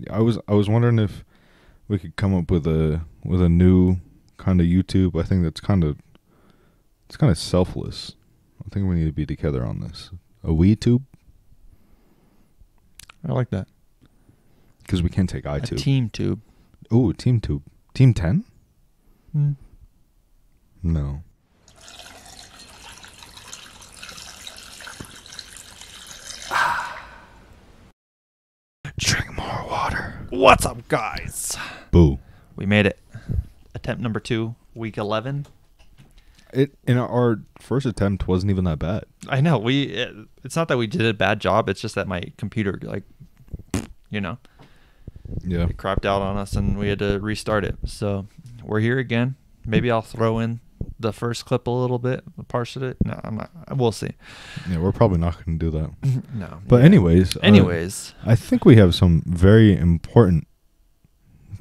I was wondering if we could come up with a new kind of YouTube. I think it's kind of selfless. I think we need to be together on this. A WeTube, I like that. because we can't take A iTube. team tube. Ooh, Team Tube. Team 10? Hmm. No. Drink more water. What's up, guys? Boo. We made it. Attempt number 2, week 11. Our first attempt wasn't even that bad. I know. It's not that we did a bad job. It's just that my computer, like, Yeah. it crapped out on us and we had to restart it. So we're here again. Maybe I'll throw in the first clip a little bit, parse it. No, I'm not. We'll see. Yeah, we're probably not going to do that. No. But yeah. anyways, I think we have some very important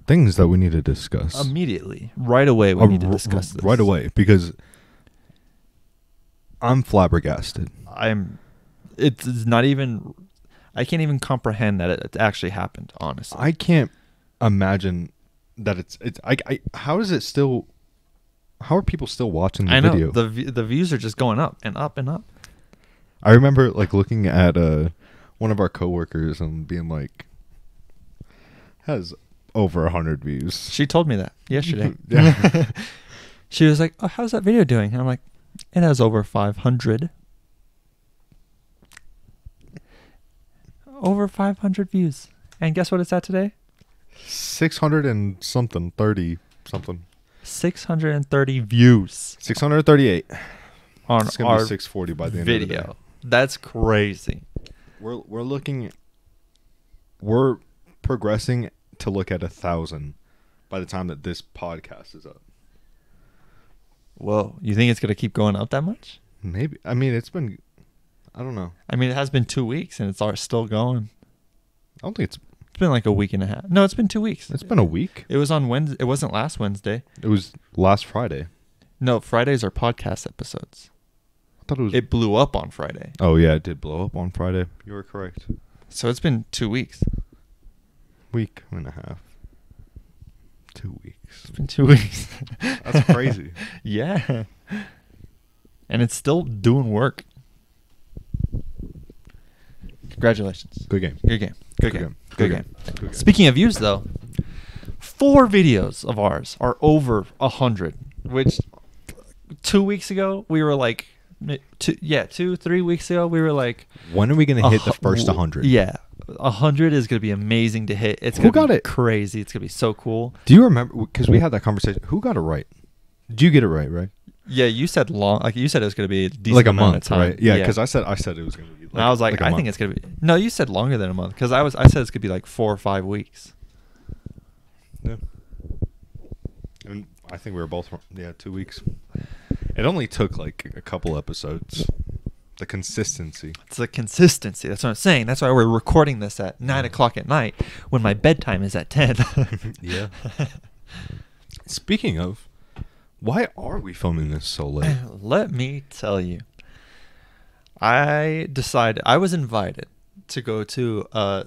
things that we need to discuss. Immediately, right away, we need to discuss this. Right away, because I'm flabbergasted. It's not even. I can't even comprehend that it actually happened. Honestly, I can't imagine that it's. How is it still? How are people still watching the video? The views are just going up and up and up. I remember like looking at one of our coworkers and being like, has over 100 views. She told me that yesterday. Yeah. She was like, "Oh, how's that video doing?" And I'm like, "It has over 500." Over 500 views. And guess what it's at today? 600 and something, 30 something. 630 views 638. on It's gonna our be 640 by the end of the day. video. That's crazy. We're progressing to look at 1,000 by the time that this podcast is up. Whoa. You think it's going to keep going up that much? Maybe. I mean, I don't know. I mean, it has been 2 weeks and it's still going. I don't think It's been like a week and a half. No, it's been 2 weeks. it's been a week. It was on Wednesday. It wasn't last Wednesday. It was last Friday. No, Fridays are podcast episodes. I thought it was. It blew up on Friday. Oh yeah, it did blow up on Friday. You were correct. So it's been 2 weeks. Week and a half. 2 weeks. It's been 2 weeks. That's crazy. Yeah. And it's still doing work. Congratulations. Good game. Good game. Good game. Good game. Good game. Speaking of views, though, 4 videos of ours are over 100, which 2 weeks ago we were like, 2-3 weeks ago we were like, When are we gonna hit the first 100? Yeah, 100 is gonna be amazing to hit. It's Who gonna got be it? crazy. It's gonna be so cool. Do you remember? Because we had that conversation. Who got it right? Did you get it right? Right? Yeah, you said long. Like you said, it was gonna be a decent Like a amount month, of time. right? Yeah, because I said it was gonna be. And I was like, a I month. think it's gonna be. No, you said longer than a month because I said it's gonna be like 4 or 5 weeks. Yeah. And I think we were both 2 weeks. It only took like a couple episodes. The consistency. It's the consistency. That's what I'm saying. That's why we're recording this at 9 o'clock at night when my bedtime is at 10. Yeah. Speaking of, why are we filming this so late? Let me tell you. I was invited to go to a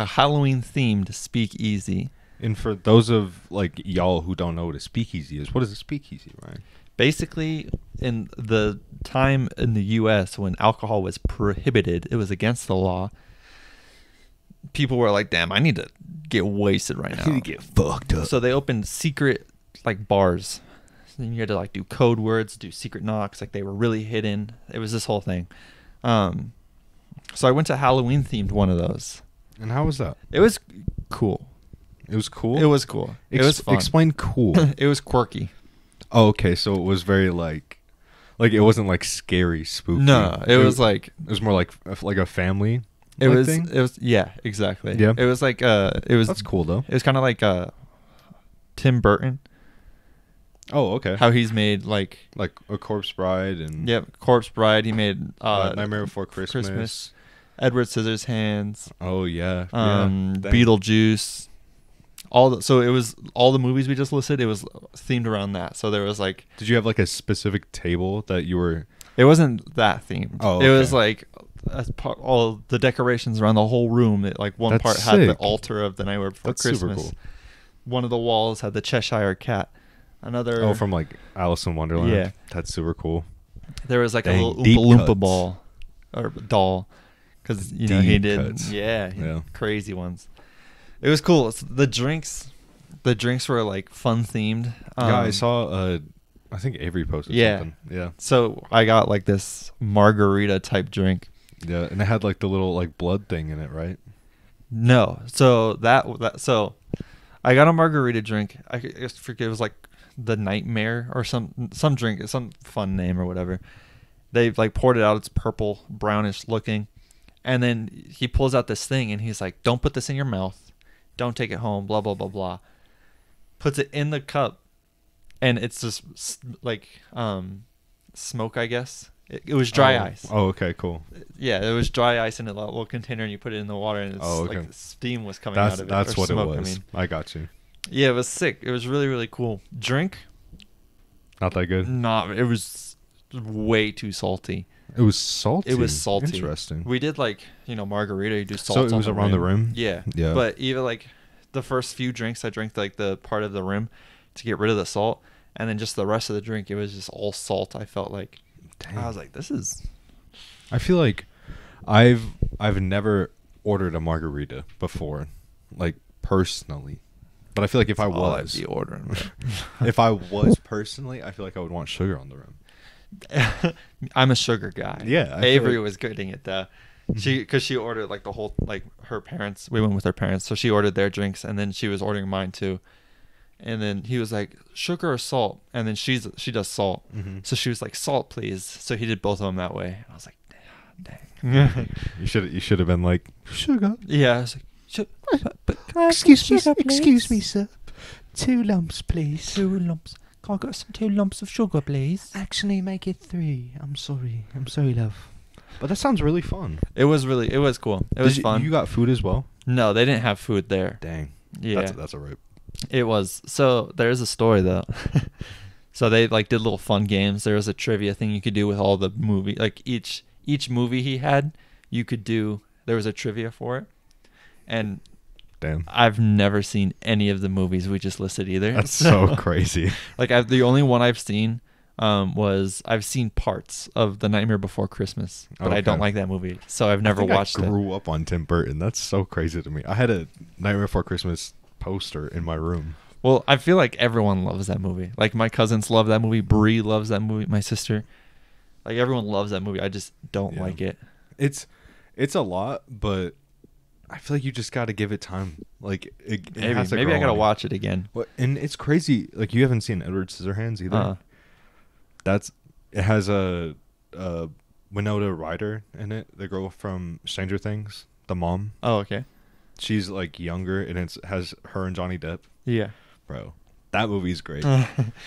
Halloween themed speakeasy. And for those of like y'all who don't know what a speakeasy is, what is a speakeasy, Ryan? Basically, in the time in the U.S. when alcohol was prohibited, it was against the law. People were like, "Damn, I need to get wasted right now." I need to get fucked up. So they opened secret like bars. And you had to like do code words, do secret knocks, like they were really hidden. It was this whole thing. So I went to Halloween themed one of those. And how was that? It was cool. It was cool? It was cool. It was fun. Explain cool. It was quirky. Oh, okay. So it was very like it wasn't like scary, spooky. No, it was like it was more like a family. It was. thing? It was. Yeah, exactly. Yeah. It was like. It was. That's cool though. It was kind of like Tim Burton. Oh, okay. How he's made like A Corpse Bride and Yep, Corpse Bride. He made Nightmare Before Christmas. Edward Scissorhands. Oh yeah. Beetlejuice. So it was all the movies we just listed. It was themed around that. So there was like. Did you have like a specific table that you were? It wasn't that themed. Oh, It okay. was like all the decorations around the whole room. Like one That's part had the sick. altar of the Nightmare Before That's super Christmas. cool. One of the walls had the Cheshire Cat. Another. Oh, from like Alice in Wonderland. Yeah. That's super cool. There was like Dang, a little deep Oompa Loompa cuts. ball or doll, because he Deep did cuts. Yeah. crazy ones. It was cool. The drinks were like fun themed. Yeah, I saw. I think Avery posted something. Yeah. So I got like this margarita type drink. Yeah, and it had like the little like blood thing in it, right? No, so so I got a margarita drink. I guess forget, it was like the Nightmare or some drink, some fun name or whatever. They like poured it out. It's purple, brownish looking, and then he pulls out this thing and he's like, "Don't put this in your mouth. Don't take it home." Blah blah blah blah. Puts it in the cup, and it's just like smoke, I guess. It was dry ice. Oh, okay, cool. Yeah, it was dry ice in a little container, and you put it in the water, and it's like steam was coming out of it. That's what smoke, it was. I got you. Yeah, it was sick. It was really, really cool. Drink? Not that good. It was way too salty. It was salty. It was salty. Interesting. We did like, margarita, you do salt So it was around the rim? Yeah. Yeah. But even like the first few drinks, I drank like the part of the rim to get rid of the salt. And then just the rest of the drink, it was just all salt. I felt like, Dang. I was like, this is... I feel like I've never ordered a margarita before, like personally. But I feel like if I I'd was be ordering. if I was personally, I feel like I would want sugar on the rim. I'm a sugar guy. Yeah, I feel Avery like- was getting it though. Because she ordered like the whole, like her parents. We went with her parents, so she ordered their drinks, and then she was ordering mine too. And then he was like, sugar or salt, and then she does salt, so she was like, salt please. So he did both of them that way. And I was like, dang. You should have been like sugar. Yeah, I was like, but can I have Excuse me, sir. 2 lumps, please. 2 lumps. Can I get some 2 lumps of sugar, please? Actually, make it 3. I'm sorry, love. But that sounds really fun. It was cool. It was fun. You got food as well? No, they didn't have food there. Dang. Yeah. That's a rip. It was. So there's a story though. So they like did little fun games. There was a trivia thing you could do with all the movie. Like each movie he had, you could do. There was a trivia for it, and Damn. I've never seen any of the movies we just listed either. That's so crazy. Like the only one I've seen was I've seen parts of The Nightmare Before Christmas, but I don't Okay. like that movie, so I've never watched I it. grew up on Tim Burton. That's so crazy to me. I had a Nightmare Before Christmas poster in my room. Well, I feel like everyone loves that movie. Like my cousins love that movie. Bree loves that movie. My sister, like everyone loves that movie. I just don't like it. It's a lot, but I feel like you just got to give it time. Like it has to Maybe grow I gotta on you. watch it again. And it's crazy. Like you haven't seen Edward Scissorhands either. It has a Winona Ryder in it, the girl from Stranger Things, the mom. Oh, okay. She's like younger, and it has her and Johnny Depp. Yeah. Bro, that movie's great.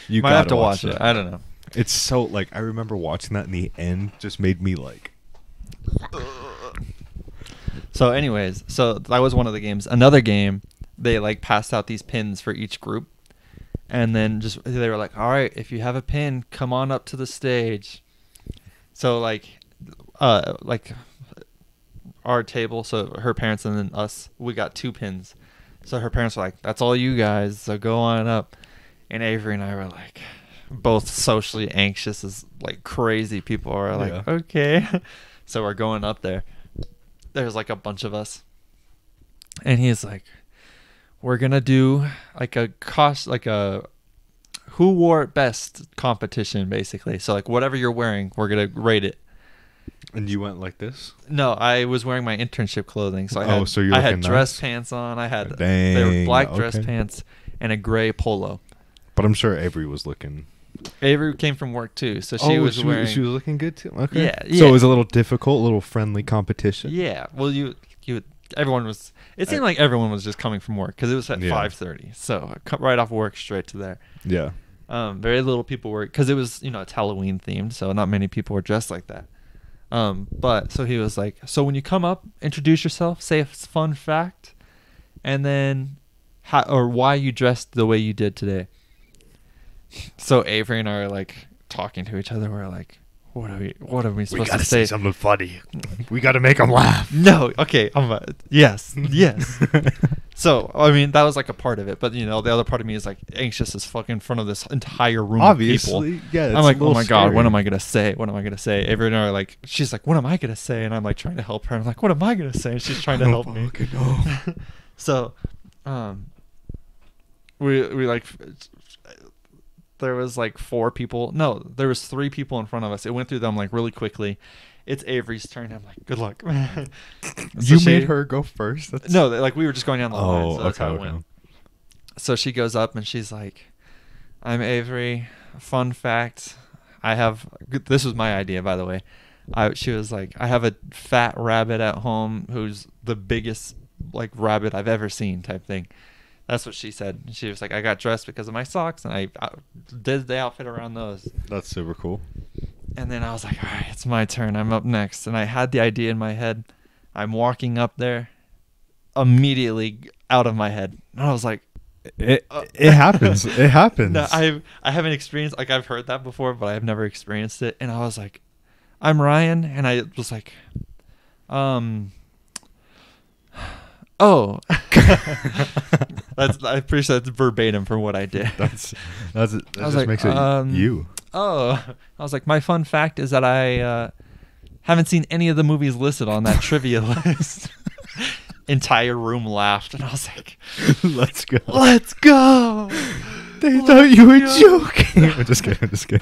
You might have to watch it. I don't know. It's so like I remember watching that, in the end just made me like. So, anyways, that was one of the games. Another game, they like passed out these pins for each group, and then they were like, "All right, if you have a pin, come on up to the stage." So like our table, so her parents and then us, we got 2 pins. So her parents were like, "That's all you guys, so go on up." And Avery and I were like, both socially anxious as like crazy people are like, Yeah. okay. So we're going up there. There's like a bunch of us. And he's like, we're going to do like a who wore it best competition, basically. So like whatever you're wearing, we're going to rate it. And you went like this? No, I was wearing my internship clothing. So So you're I had looking dress nice. pants on. I had Dang, they were black dress okay. pants and a gray polo. But I'm sure Avery was looking. Avery came from work too, so she was wearing. She was looking good too. Okay. Yeah, So yeah. it was a little difficult, a little friendly competition. Yeah. Well, everyone was. It seemed like everyone was just coming from work because it was at Yeah. 5:30. So I cut right off work straight to there. Yeah. Very little people were because it was it's Halloween themed, so not many people were dressed like that. But so he was like, so when you come up, introduce yourself, say a fun fact, and then why you dressed the way you did today. So Avery and I are like talking to each other. We're like, what are we supposed to say? something funny. We gotta make them laugh. No, okay. Yes. So, I mean, that was like a part of it, but the other part of me is like anxious as fuck in front of this entire room of people. Yeah. I'm like, oh my God, what am I gonna say? What am I gonna say? Avery and I are like, she's like, what am I gonna say? And I'm like trying to help her. I'm like, what am I gonna say? And she's trying to help me. So, we like, there was like 4 people. No, there was 3 people in front of us. It went through them like really quickly. It's Avery's turn. I'm like, good luck. You made her go first? No, like we were just going down the line. So that's how it okay. went. So she goes up and she's like, I'm Avery. Fun fact. This was my idea, by the way. She was like, I have a fat rabbit at home who's the biggest like rabbit I've ever seen type thing. That's what she said. She was like, I got dressed because of my socks and I did the outfit around those. That's super cool. And then I was like, all right, it's my turn. I'm up next. And I had the idea in my head. I'm walking up there, immediately out of my head. And I was like, it happens. It happens. No, I haven't experienced, like I've heard that before, but I've never experienced it. And I was like, I'm Ryan. And I was like, oh. I'm pretty sure that's verbatim from what I did. That just like, makes it you. Oh, I was like, my fun fact is that I haven't seen any of the movies listed on that trivia list. Entire room laughed, and I was like, let's go. They thought you were joking. I'm just kidding.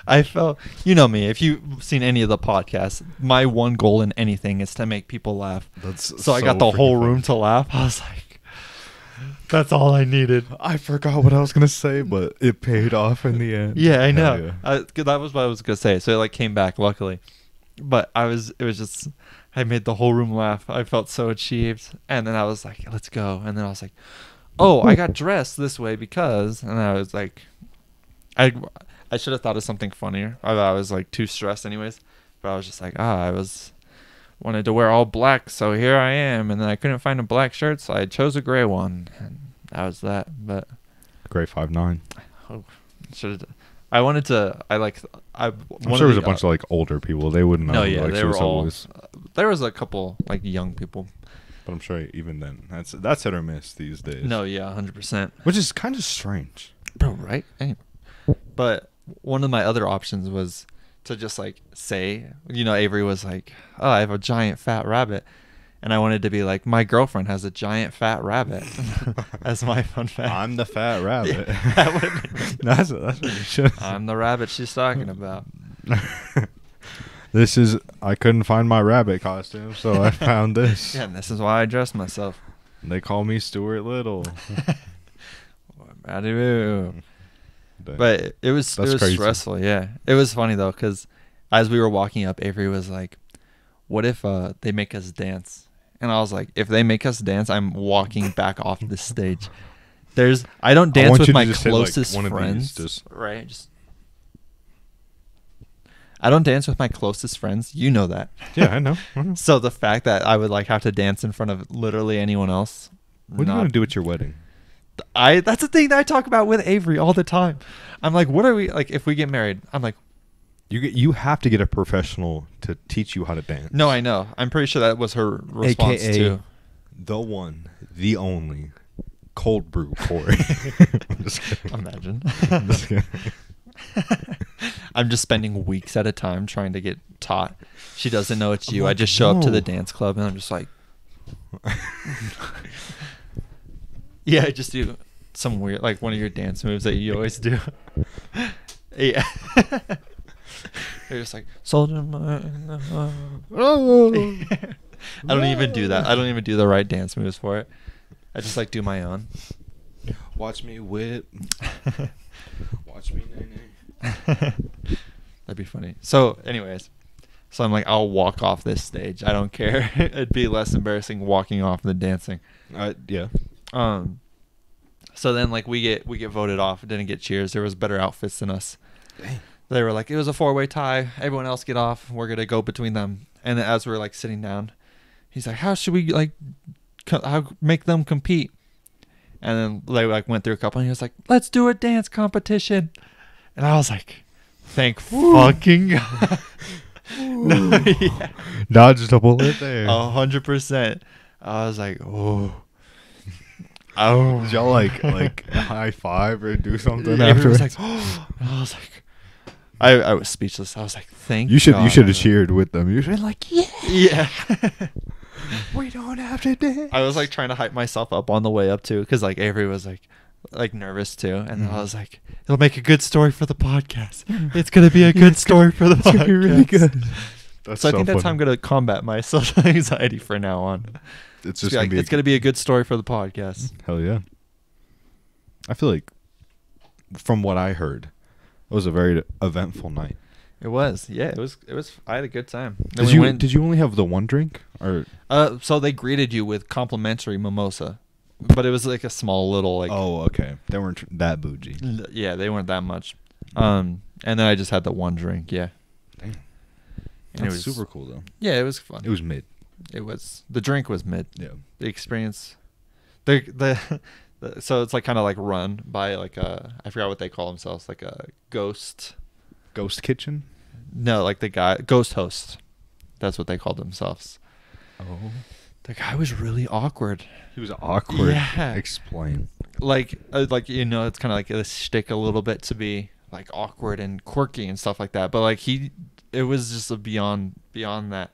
I felt, you know me, if you've seen any of the podcasts, my one goal in anything is to make people laugh. So I got the whole room to laugh. I was like, that's all I needed. I forgot what I was going to say, but it paid off in the end. Yeah, I know. Yeah. That was what I was going to say. So it like came back, luckily. But I made the whole room laugh. I felt so achieved. And then I was like, let's go. And then I was like, oh, I got dressed this way because, and I was like, I should have thought of something funnier. I was like too stressed anyways. But I was just like, wanted to wear all black, so here I am. And then I couldn't find a black shirt, so I chose a gray one. And that was that. But gray 5'9". Oh, I'm sure there was a bunch of like older people. They wouldn't know. No, yeah, like, they were all. There was a couple like young people. But I'm sure even then, that's hit or miss these days. No, yeah, 100%. Which is kind of strange, bro. Right? Anyway. But one of my other options was to just like say, Avery was like, "Oh, I have a giant fat rabbit," and I wanted to be like, "My girlfriend has a giant fat rabbit." As my fun fact. I'm the fat rabbit. Yeah, that's what you should. I'm the rabbit she's talking about. I couldn't find my rabbit costume, so I found this. Yeah, and this is why I dressed myself. They call me Stuart Little. But it was stressful, yeah. It was funny, though, because as we were walking up, Avery was like, what if they make us dance? And I was like, if they make us dance, I'm walking back off this stage. I don't dance with my closest friends. Right? I don't dance with my closest friends. You know that. Yeah, I know. So the fact that I would like have to dance in front of literally anyone else. What are you going to do at your wedding? That's the thing that I talk about with Avery all the time. I'm like, what are we, like, if we get married? I'm like, you have to get a professional to teach you how to dance. No, I know. I'm pretty sure that was her response AKA too. The one, the only, cold brew Corey. I'm just kidding. Imagine. I'm just kidding. I'm just spending weeks at a time trying to get taught. She doesn't know it's you. I just show up to the dance club and I'm just like, yeah, I just do some weird, like one of your dance moves that you always do. Yeah. You're just like, soldier. Oh. I don't even do that. I don't even do the right dance moves for it. I just like do my own. Watch me whip. Watch me nay. That'd be funny. So anyways, so I'm like, I'll walk off this stage. I don't care. It'd be less embarrassing walking off than dancing. Yeah. So then like we get voted off. Didn't get cheers. There was better outfits than us. Dang. They were like, it was a 4-way tie. Everyone else get off. We're gonna go between them. And then as we're like sitting down, he's like, how should we like how make them compete? And then they like went through a couple and he was like, let's do a dance competition. And I was like, Thank fucking God. No, yeah. Dodged a bullet there. 100%. I was like, oh. Oh. Did y'all like high five or do something Everyone after? was like, oh. And I was like, I was speechless. I was like, thank You should God. you should have cheered with them. You should like, yeah, Yeah. we don't have to dance. I was like trying to hype myself up on the way up too, because like Avery was like nervous too, and I was like, it'll make a good story for the podcast. It's gonna be a good story for the podcast. It's gonna be really good. That's So I think that's how funny. I'm gonna combat my social anxiety for now on. It's Just just like, it's gonna be a good story for the podcast. hell yeah. I feel like, from what I heard, it was a very eventful night. It was, yeah, it was. I had a good time. Then Did we you went. did you only have the one drink or? So they greeted you with complimentary mimosa, but it was like a small little like. Oh, okay. They weren't that bougie. Yeah, they weren't that much. And then I just had the one drink. Yeah. Damn. And That's it was super cool though. Yeah, it was fun. It was mid. It was the drink was mid. Yeah. The experience, so it's like kind of like run by like I forgot what they call themselves, like a ghost. Ghost kitchen. No, like the guy ghost host. That's what they called themselves. Oh. The guy was really awkward. He was awkward. Yeah. Explain. Like you know, it's kind of like a shtick a little bit to be like awkward and quirky and stuff like that. But like it was just a beyond that.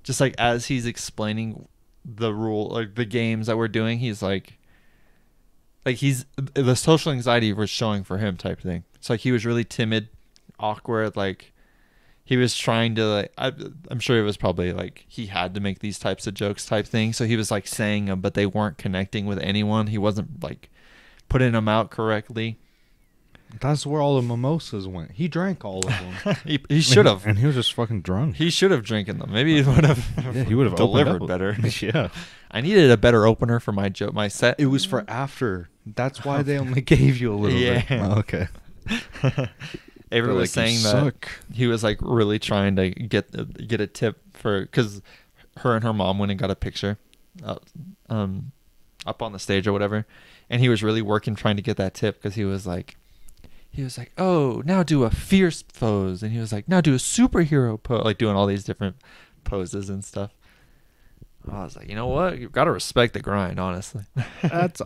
Just like as he's explaining the rule, like the games that we're doing, he's like he's the social anxiety was showing for him type thing. It's like he was really timid, awkward, like he was trying to like I'm sure it was probably like he had to make these types of jokes type thing, so he was like saying them but they weren't connecting with anyone. He wasn't like putting them out correctly. That's where all the mimosas went. He drank all of them. He should have. And he was just fucking drunk. He should have drinking them. Maybe he would have. Yeah, he would have delivered better. Yeah. I needed a better opener for my my set. It was for after. That's why they only gave you a little bit. Yeah. Oh, okay. Avery was Like, saying "You that suck." he was like really trying to get a tip for because her and her mom went and got a picture, up on the stage or whatever, and he was really working trying to get that tip because he was like, oh, now do a fierce pose, and he was like, now do a superhero pose, like doing all these different poses and stuff. I was like, you know what, you've got to respect the grind, honestly. That's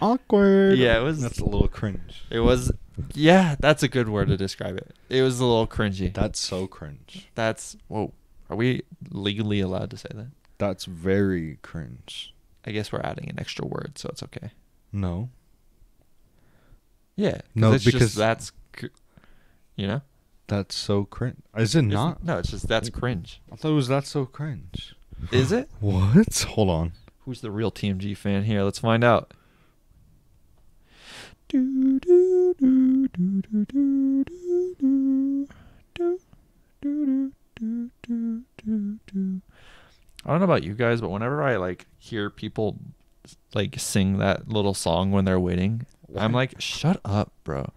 awkward. Yeah, it was. That's a little cringe. It was. Yeah, that's a good word to describe it. It was a little cringy. That's so cringe. That's whoa. Are we legally allowed to say that? That's very cringe. I guess we're adding an extra word, so it's okay. No. Yeah. No, it's because just, that's, you know. that's so cringe. Is it not? No, it's just that's cringe. I thought it was that's so cringe. Is it? What? Hold on. Who's the real TMG fan here? Let's find out. I don't know about you guys, but whenever I like hear people like sing that little song when they're waiting, I'm like, shut up, bro.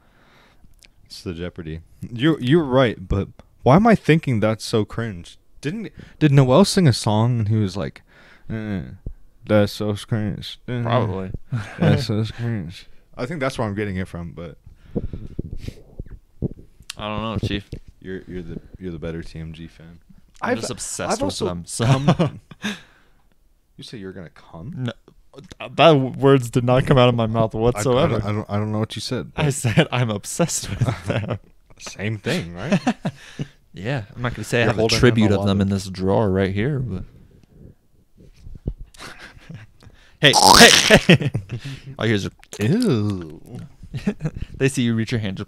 It's the Jeopardy. You're right, but why am I thinking that's so cringe? Did Noel sing a song and he was like, that's so cringe. Probably. That's so cringe. I think that's where I'm getting it from, but I don't know, Chief. you're the better TMG fan. I'm just obsessed I've with also them. So. You say you're gonna come? No, that words did not come out of my mouth whatsoever. I don't know what you said. I said I'm obsessed with them. Same thing, right? Yeah, I'm not gonna say I You're have a holding tribute them of them alive. in this drawer right here, but. Hey! Oh, here's a. Ew. They see you reach your hand.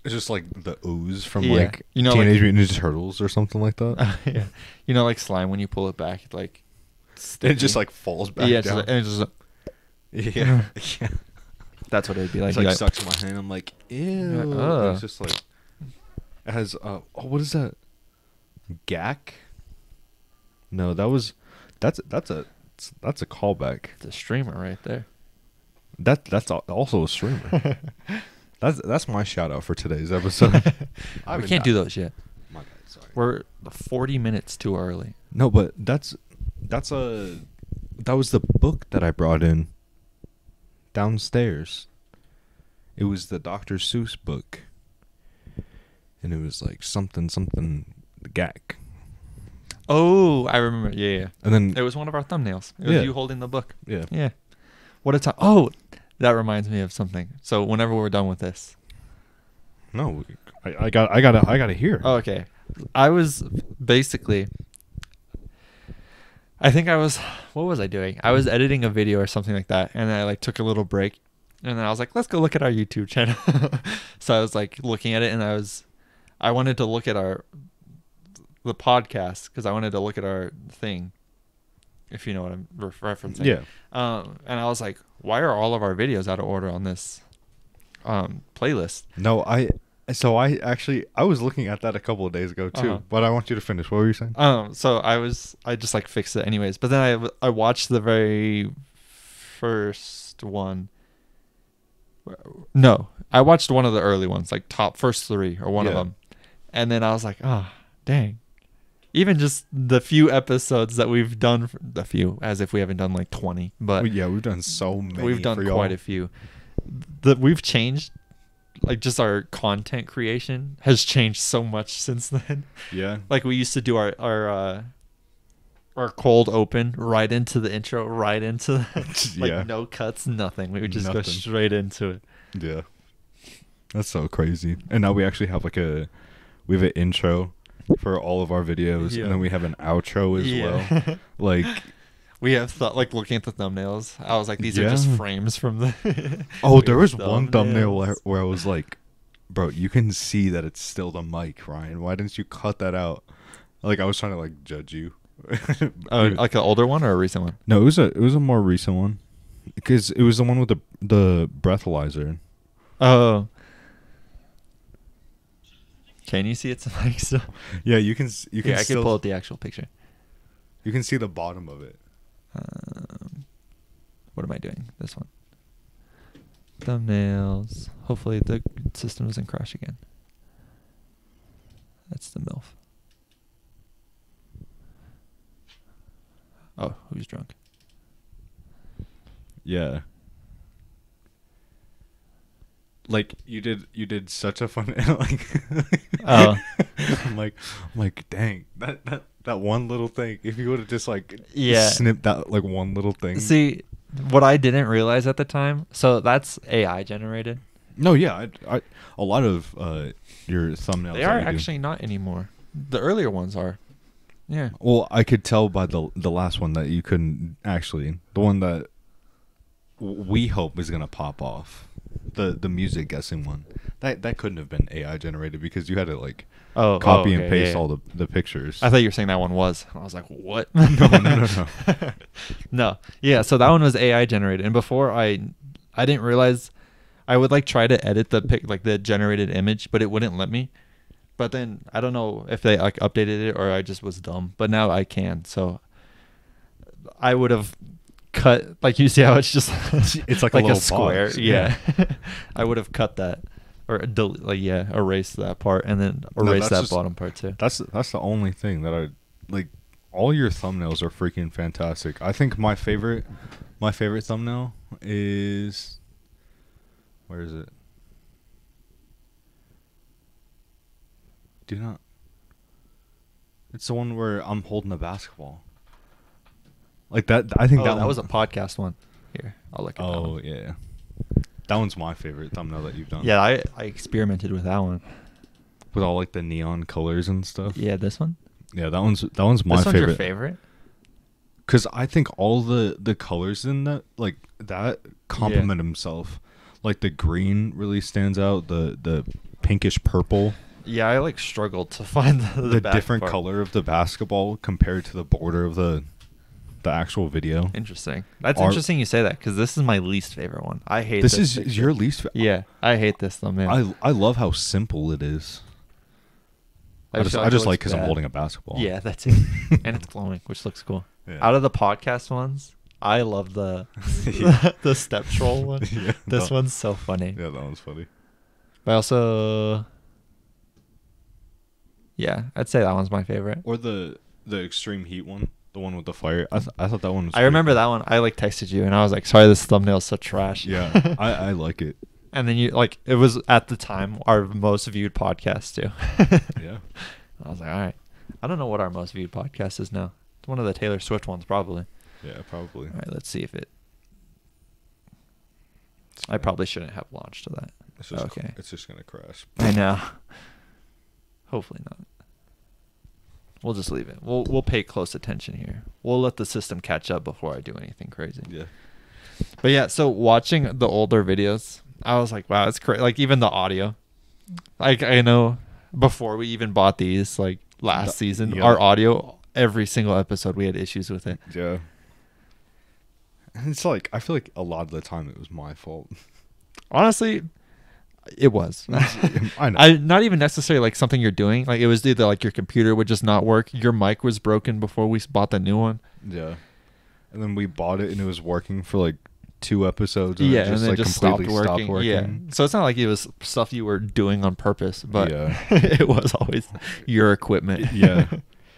It's just like the ooze from Yeah. like You know, Teenage Mutant Ninja Turtles or something like that. Yeah. You know, like slime when you pull it back, like. It just like falls back yeah, down. and it's just. Yeah. Yeah. That's what it'd be like. It's like sucks in my hand. I'm like, ew. Ugh. It's just like it has what is that? Gack? No, that's a callback. The streamer right there. That's also a streamer. That's my shout out for today's episode. We can't do those yet. My bad, sorry. We're 40 minutes too early. No, but that was the book that I brought in downstairs. It was the Dr. Seuss book, and it was like something Gak. Oh, I remember. Yeah, yeah. And then It was one of our thumbnails. It was Yeah. you holding the book. yeah, Yeah. What a time. Oh, that reminds me of something. So whenever we're done with this. no, I gotta hear. Oh, okay. I was basically. I think I was. What was I doing? I was editing a video or something like that, and I like took a little break, and then I was like, "Let's go look at our YouTube channel." So I was like looking at it, and I wanted to look at the podcast because I wanted to look at our thing, if you know what I'm referencing. Yeah. And I was like, "Why are all of our videos out of order on this playlist?" No, I was looking at that a couple of days ago too, Uh-huh. but I want you to finish. What were you saying? So I just like fixed it anyways. But then I watched the very first one. No, I watched one of the early ones, like top first 3 or one of Yeah. them. And then I was like, oh, dang. Even just the few episodes that we've done, the few, as if we haven't done like 20, but We've done so many. we've done for y'all. quite a few. We've changed, like just our content creation has changed so much since then. Yeah. Like we used to do our cold open right into the intro, right into the, like Yeah. no cuts, nothing. We would just go Nothing. straight into it. Yeah. That's so crazy. And now we actually have we have an intro for all of our videos, Yeah. and then we have an outro as well. Like, We have thought, like looking at the thumbnails, I was like, these are just Yeah. frames from the. oh, there was one thumbnail thumbnails. where I was like, bro, you can see that it's still the mic, Ryan. Why didn't you cut that out? Like, I was trying to like judge you. Oh, like an older one or a recent one? No, it was a more recent one, because it was the one with the breathalyzer. Oh. Can you see it's a mic still? Yeah, you can Yeah, I can still pull out the actual picture. you can see the bottom of it. What am I doing? This one. Thumbnails. Hopefully the system doesn't crash again. That's the MILF. Oh, who's drunk? Yeah. Like you did such a fun like Oh. I'm like dang, that one little thing, if you would have just like Yeah. snipped that like one little thing. See, what I didn't realize at the time, so that's AI generated. No, yeah, I a lot of your thumbnails They that are you do- actually not anymore. The earlier ones are. Yeah. Well, I could tell by the last one that you couldn't actually, the one that we hope is gonna pop off, the music guessing one, that couldn't have been AI generated, because you had to like copy and paste all the pictures. I thought you were saying that one was. I was like, what? No. No. Yeah, so that one was AI generated. And before I didn't realize, I would like try to edit the generated image, but it wouldn't let me. But then I don't know if they like updated it or I just was dumb. But now I can. So I would have cut, like you see how it's just It's like a like little square. box. Yeah. I would have cut that or erase that part and then erase that's that just- bottom part too. That's the only thing that I like. All your thumbnails are freaking fantastic. I think my favorite thumbnail is, where is it? Do not. It's the one where I'm holding a basketball. Like that. I think that was a podcast one. Here, I'll look at that Oh one. yeah, that one's my favorite thumbnail that you've done. Yeah, I experimented with that one. with all like the neon colors and stuff. Yeah, this one. Yeah, that one's my This one's your favorite. favorite? Because I think all the colors in that, like that, complement himself. Like the green really stands out. The pinkish purple. Yeah, I like struggled to find the back different part. color of the basketball compared to the border of the actual video. Interesting. That's Art- interesting you say that because this is my least favorite one. I hate This this. is picture. your least. Yeah, I hate this thumbnail. I love how simple it is. I just feel it like looks because I'm bad. holding a basketball. Yeah, that's it. And it's glowing, which looks cool. Yeah. Out of the podcast ones, I love the Yeah. the step troll one. Yeah, This that- one's so funny. Yeah, that one's funny. But also, yeah, I'd say that one's my favorite. Or the extreme heat one, the one with the fire. I thought that one was. I remember that one. I like texted you and I was like, "Sorry, this thumbnail's so trash." Yeah, I like it. And then you like it was at the time our most viewed podcast too. Yeah. I was like, all right. I don't know what our most viewed podcast is now. It's one of the Taylor Swift ones, probably. Yeah, probably. All right, let's see if it. I probably shouldn't have launched to that. Okay. It's just gonna crash. I know. Hopefully not. We'll just leave it. We'll pay close attention here. We'll let the system catch up before I do anything crazy. Yeah. But yeah, so watching the older videos, I was like, wow, it's crazy. Like even the audio. Like I know before we even bought these, like last season, yeah. our audio, every single episode we had issues with it. Yeah. And it's like I feel like a lot of the time it was my fault. Honestly, it was. I know. Not even necessarily like something you're doing. Like it was either like your computer would just not work. Your mic was broken before we bought the new one. Yeah. And then we bought it and it was working for like 2 episodes. And Yeah, it just, and then like just completely stopped working. Yeah. So it's not like it was stuff you were doing on purpose, but Yeah. it was always your equipment. Yeah.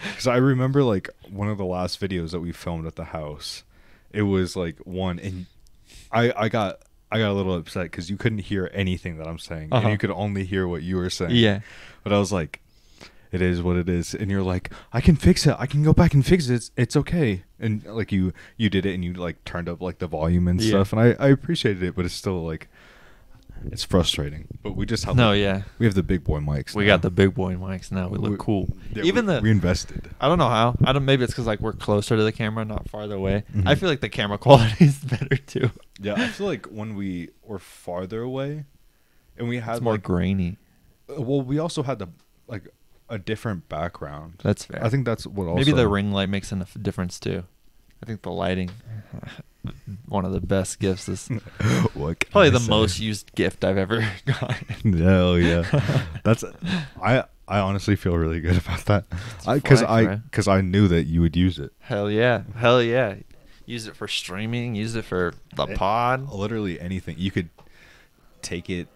Because I remember like one of the last videos that we filmed at the house. It was like one, and I got a little upset because you couldn't hear anything that I'm saying, and you could only hear what you were saying. Yeah. But I was like, it is what it is, and you're like, I can fix it. I can go back and fix it. It's okay. And like you did it, and you like turned up like the volume and stuff, and I appreciated it, but it's still like, it's frustrating. But we just have we have the big boy mics. We now. got the big boy mics now. We look cool. Yeah, Even we invested. I don't know how. Maybe it's because like we're closer to the camera, not farther away. Mm-hmm. I feel like the camera quality is better too. Yeah, I feel like when we were farther away, and we had It's more like grainy. well, we also had like a different background. That's fair. I think that's what also Maybe the ring light makes a difference too. I think the lighting, one of the best gifts is what can probably I the say? most used gift I've ever gotten. Hell yeah, that's I honestly feel really good about that because I knew that you would use it. Hell yeah. Use it for streaming. Use it for the pod. Literally anything. You could take it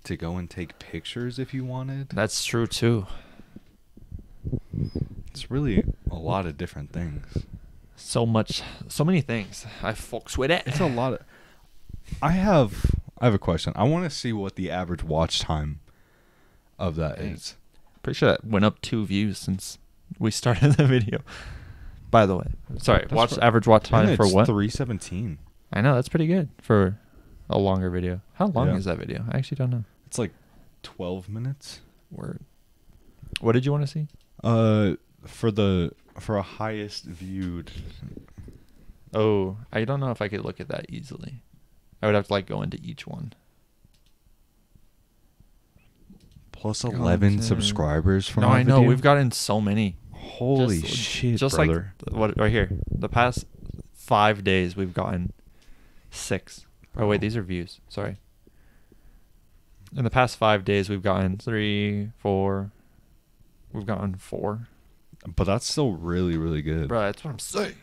to go and take pictures if you wanted. That's true too. It's really a lot of different things. So many things. I fucks with it. It's a lot of. I have a question. I want to see what the average watch time of that is. Pretty sure that went up 2 views since we started the video. By the way, sorry. Average watch time for what? 317. I know that's pretty good for a longer video. How long is that video? I actually don't know. It's like 12 minutes. Word. What did you want to see? For a highest viewed. Oh, I don't know if I could look at that easily. I would have to like go into each one. Plus 11 subscribers from No, our I know. video? We've gotten so many. Holy shit, just brother. like what right here. The past 5 days we've gotten 6. Oh wait, these are views. Sorry. In the past 5 days we've gotten 3, 4. We've gotten 4. But that's still really, really good. Bro, that's what I'm saying.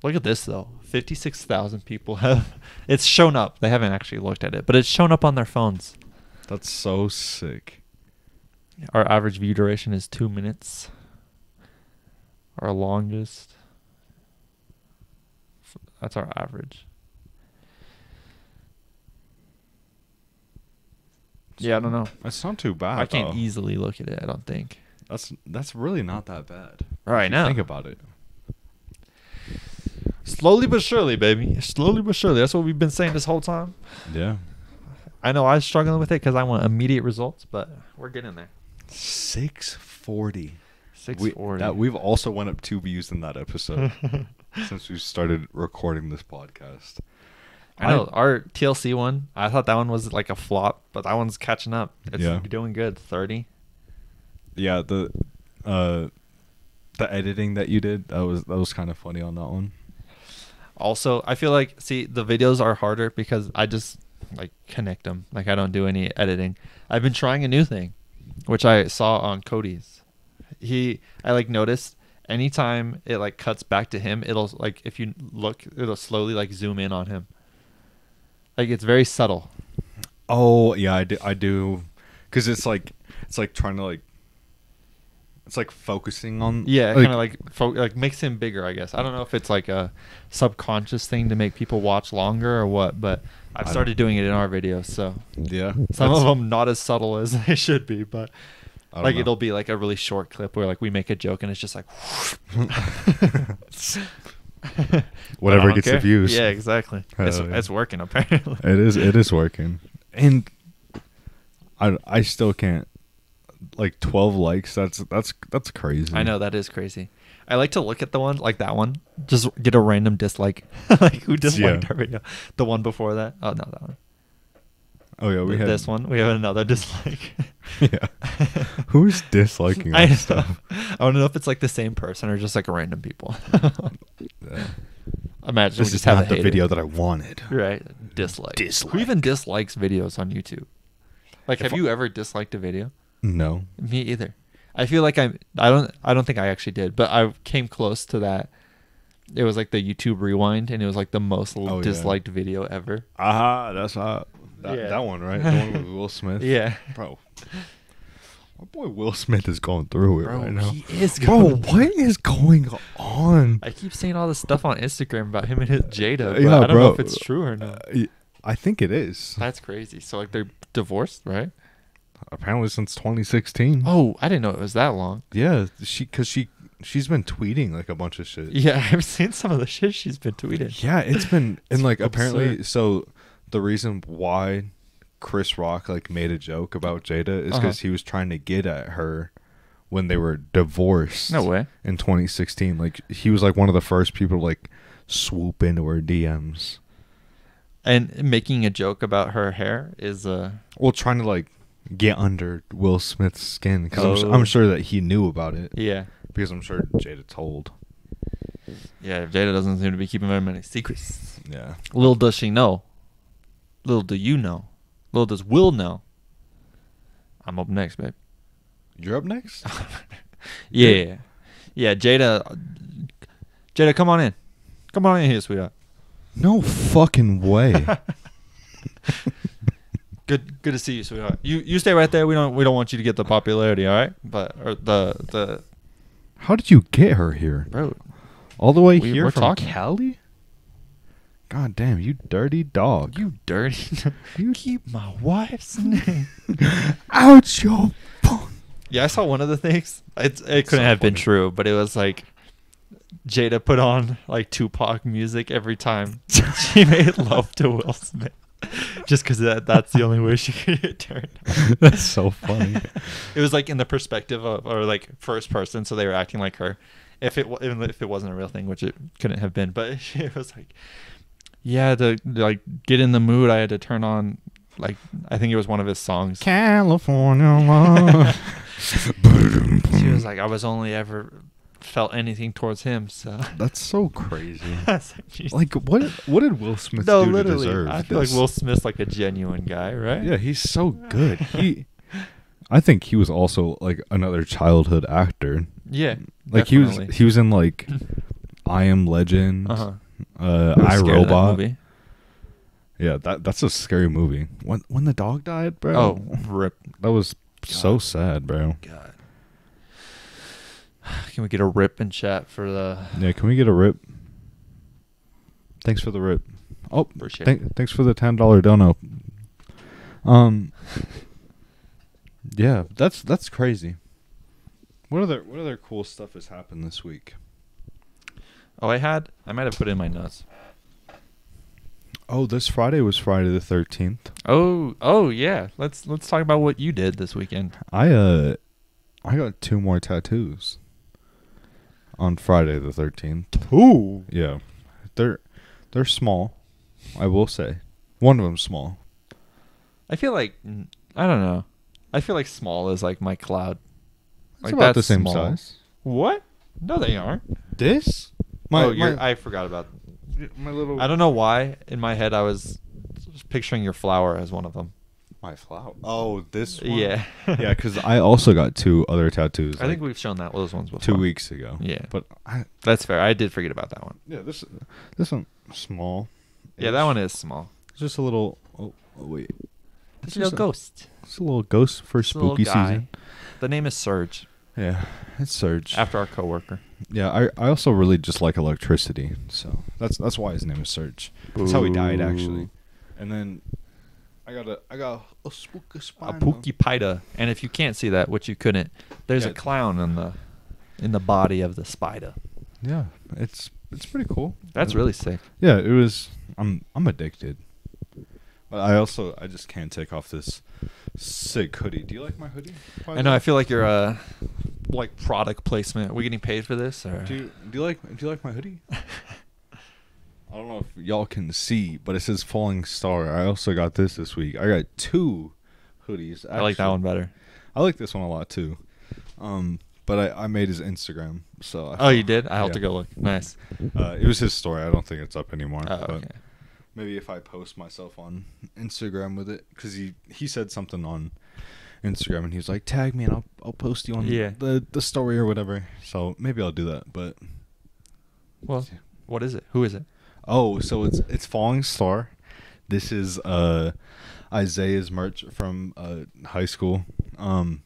Look at this though. 56,000 people have. It's shown up. They haven't actually looked at it, but it's shown up on their phones. That's so sick. Our average view duration is 2 minutes. Our longest. That's our average. Yeah, I don't know. That's not too bad. I can't though. easily look at it, I don't think. That's really not that bad. Right now. Think about it. Slowly but surely, baby. Slowly but surely. That's what we've been saying this whole time. Yeah. I know I was struggling with it because I want immediate results, but we're getting there. 640. 640. We've also went up 2 views in that episode since we started recording this podcast. I know our TLC one. I thought that one was like a flop, but that one's catching up. It's doing good. 30. Yeah, the editing that you did, that was kind of funny on that one. Also, I feel like the videos are harder because I just like connect them. Like I don't do any editing. I've been trying a new thing, which I saw on Cody's. I like noticed anytime it like cuts back to him, it'll like if you look, it'll slowly like zoom in on him. Like it's very subtle. Oh yeah, I do, because it's like trying to like. It's like focusing on. Yeah, kind of like makes him bigger, I guess. I don't know if it's like a subconscious thing to make people watch longer or what, but I've started doing it in our videos, so Yeah. some of them not as subtle as they should be, but I don't like know. it'll be like a really short clip where like we make a joke and it's just like Whatever I don't gets the care. views. Yeah, exactly. Hell It's, yeah. it's working apparently. It is working. And I still can't, like 12 likes, that's crazy. I know that is crazy. I like to look at the one like that one, just get a random dislike. Like who disliked our video? The one before that? Oh no, that one. Oh yeah, we had This one. We have another dislike. Yeah. Who's disliking I that know. stuff? I don't know if it's like the same person or just like random people. Yeah. Imagine This we is just have not a the hater. video that I wanted. Right. Dislike. Dislike. Who even dislikes videos on YouTube? Like, have you ever disliked a video? No. Me either. I feel like I don't think I actually did, but I came close to that. It was like the YouTube Rewind, and it was like the most yeah. disliked video ever. That's that Yeah. one, right? The one with Will Smith. Yeah. Bro. My boy Will Smith is going through it right now. he is. Bro, what is going on? I keep seeing all this stuff on Instagram about him and his Jada, but Yeah, I don't know bro. if it's true or not. I think it is. That's crazy. So like they're divorced, right? Apparently since 2016. Oh, I didn't know it was that long. Yeah, she's been tweeting like a bunch of shit. Yeah, I've seen some of the shit she's been tweeting. Yeah, it's been and like apparently absurd. so the reason why Chris Rock like made a joke about Jada is because he was trying to get at her when they were divorced. No way. In 2016, like he was like one of the first people to like swoop into her DMs. And making a joke about her hair is Well, trying to like get under Will Smith's skin because Oh. I'm sure that he knew about it yeah. because I'm sure Jada told. Yeah, Jada doesn't seem to be keeping very many secrets. Yeah. Little does she know. Little do you know. Little does Will know. I'm up next, babe. You're up next? Yeah. Yeah, Jada, come on in. Come on in here, sweetheart. No fucking way. Good to see you, sweetheart. You stay right there. We don't want you to get the popularity, all right? But or the How did you get her here? bro. All the way We're here from talking. Cali? God damn, you dirty dog. You dirty. You keep my wife's name. Out your phone. Yeah, I saw one of the things. It couldn't So have been funny. true, but it was like Jada put on like Tupac music every time she made love to Will Smith, just because that's the only way she could get turned on. That's so funny. It was like in the perspective of or like first person, so they were acting like her. Even if it wasn't a real thing, which it couldn't have been, but it was like, yeah, to like get in the mood, I had to turn on like I think it was one of his songs. California love. She was like, I was only ever felt anything towards him, so That's so crazy. I was like, "Jeez." Like what did Will Smith No, do literally. to deserve I feel this? like Will Smith's like a genuine guy, right? Yeah, he's so good. I think he was also like another childhood actor. Yeah. Like definitely. he was in like I Am Legend, Uh-huh. I, Scared of that Robot. movie. Yeah, that's a scary movie. When the dog died, bro. Oh, rip. That was so God. sad, bro. God. Can we get a rip in chat for the... Yeah, can we get a rip? Thanks for the rip. Oh, Appreciate it. thanks for the $10 dono. Yeah, that's crazy. What other cool stuff has happened this week? Oh, I might have put it in my notes. Oh, this Friday was Friday the 13th. Oh yeah. Let's talk about what you did this weekend. I got 2 more tattoos on Friday the 13th. Ooh. Yeah. They're small, I will say. One of them's small. I feel like I don't know. I feel like small is like my cloud. It's Like, about the that's same small. size. What? No, they aren't. This? I forgot about. My little I don't know why in my head I was picturing your flower as one of them. my flower. Oh, this one? Yeah. Yeah, because I also got 2 other tattoos. I think we've shown those ones before. 2 weeks ago. Yeah. But That's fair. I did forget about that one. yeah, this one small. Yeah, that one is small. It's just a little. Oh wait. It's a little ghost. It's a little ghost for It's a little spooky guy. season. The name is Surge. Yeah, it's Surge. After our coworker. Yeah, I also really just like electricity, so that's why his name is Surge. That's how he died, actually. And then I got a spooky A spine. Pookie Pida. And if you can't see that, which you couldn't, there's Yeah. a clown in the body of the spider. Yeah, it's pretty cool. That's really sick. Yeah, it was. I'm addicted. But I just can't take off this sick hoodie. Do you like my hoodie? I know. I feel like you're like product placement. Are we getting paid for this? Or? Do you like my hoodie? I don't know if y'all can see, but it says Falling Star. I also got this week. I got 2 hoodies. I like that one better. I like this one a lot too. But I made his Instagram, so. Oh, you did? I'll have to yeah. go look. Nice. It was his story. I don't think it's up anymore. Oh, but okay. maybe if I post myself on Instagram with it, because he said something on Instagram and he was like, tag me and I'll post you on the story or whatever. So maybe I'll do that. But Well, what is it? Who is it? oh, so it's Falling Star. This is Isaiah's merch from high school. One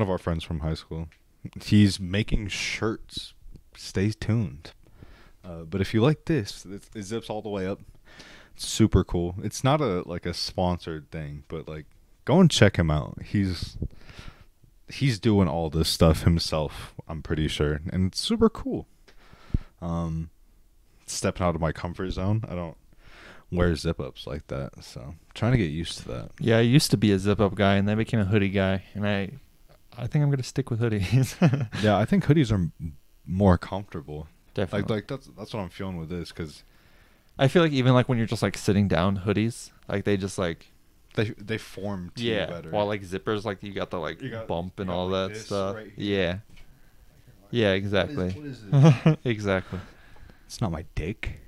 of our friends from high school. He's making shirts. Stay tuned. But if you like this, it zips all the way up. It's super cool. It's not a sponsored thing, but like go and check him out. He's doing all this stuff himself, I'm pretty sure, and it's super cool. Stepping out of my comfort zone. I don't wear zip ups like that, so I'm trying to get used to that. Yeah, I used to be a zip up guy, and then I became a hoodie guy, and I think I'm gonna stick with hoodies. Yeah, I think hoodies are more comfortable. Definitely. Like that's what I'm feeling with this, because I feel like even like when you're just like sitting down, hoodies like they just like they form to you better. While like zippers, like you got the like bump and all like that this stuff. right here. Yeah, exactly. What is this? Exactly. It's not my dick.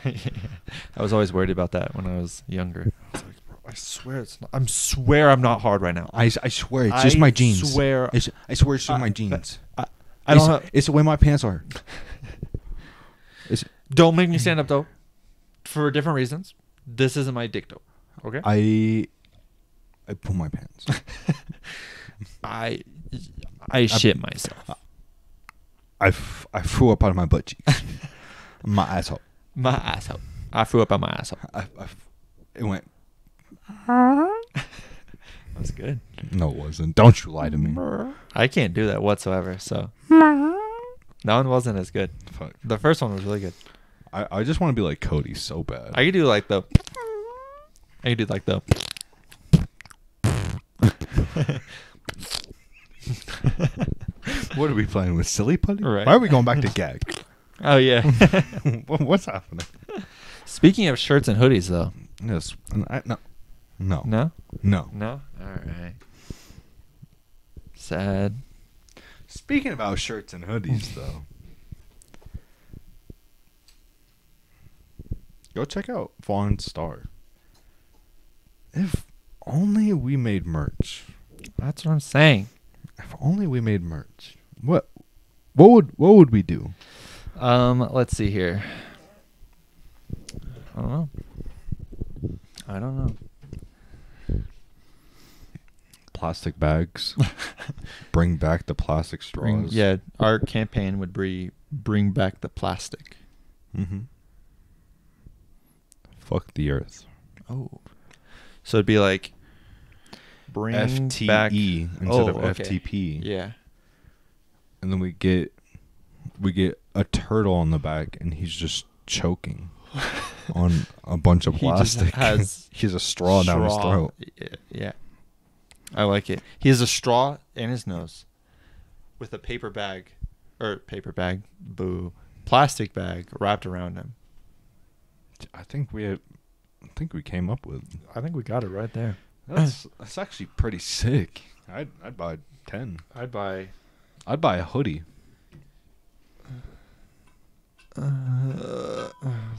I was always worried about that when I was younger. I was like, bro, I swear it's not. I swear I'm not hard right now. I swear it's just my jeans. Swear, I swear it's just my jeans. I don't have, It's the way my pants are. Don't make me stand up though. For different reasons. This isn't my dick though. Okay. I pull my pants. I shit myself. I threw up out of my butt cheeks. My asshole. My asshole. I threw up on my asshole. It went. That's good. No, it wasn't. Don't you lie to me. I can't do that whatsoever. So that one wasn't as good. Fuck. The first one was really good. I just want to be like Cody so bad. I could do like the. I could do like the. What are we playing with? Silly putty? Right. Why are we going back to gag? Oh yeah. What's happening? Speaking of shirts and hoodies, though. Yes. No. No. No. No. All right. Sad. Speaking about shirts and hoodies, though, go check out Fallen Star. If only we made merch. That's what I'm saying. If only we made merch. What would we do? Let's see here. I don't know. Plastic bags. Bring back the plastic straws. Our campaign would bring back the plastic. Mm-hmm. Fuck the earth. Oh. So it'd be like bring FTE back instead of okay. FTP. Yeah. And then we get a turtle on the back, and he's just choking on a bunch of He just plastic. has he has a straw down his throat. Yeah. I like it. He has a straw in his nose with a plastic bag wrapped around him. I think we came up with. I think we got it right there. That's actually pretty sick. I'd buy 10. I'd buy a hoodie.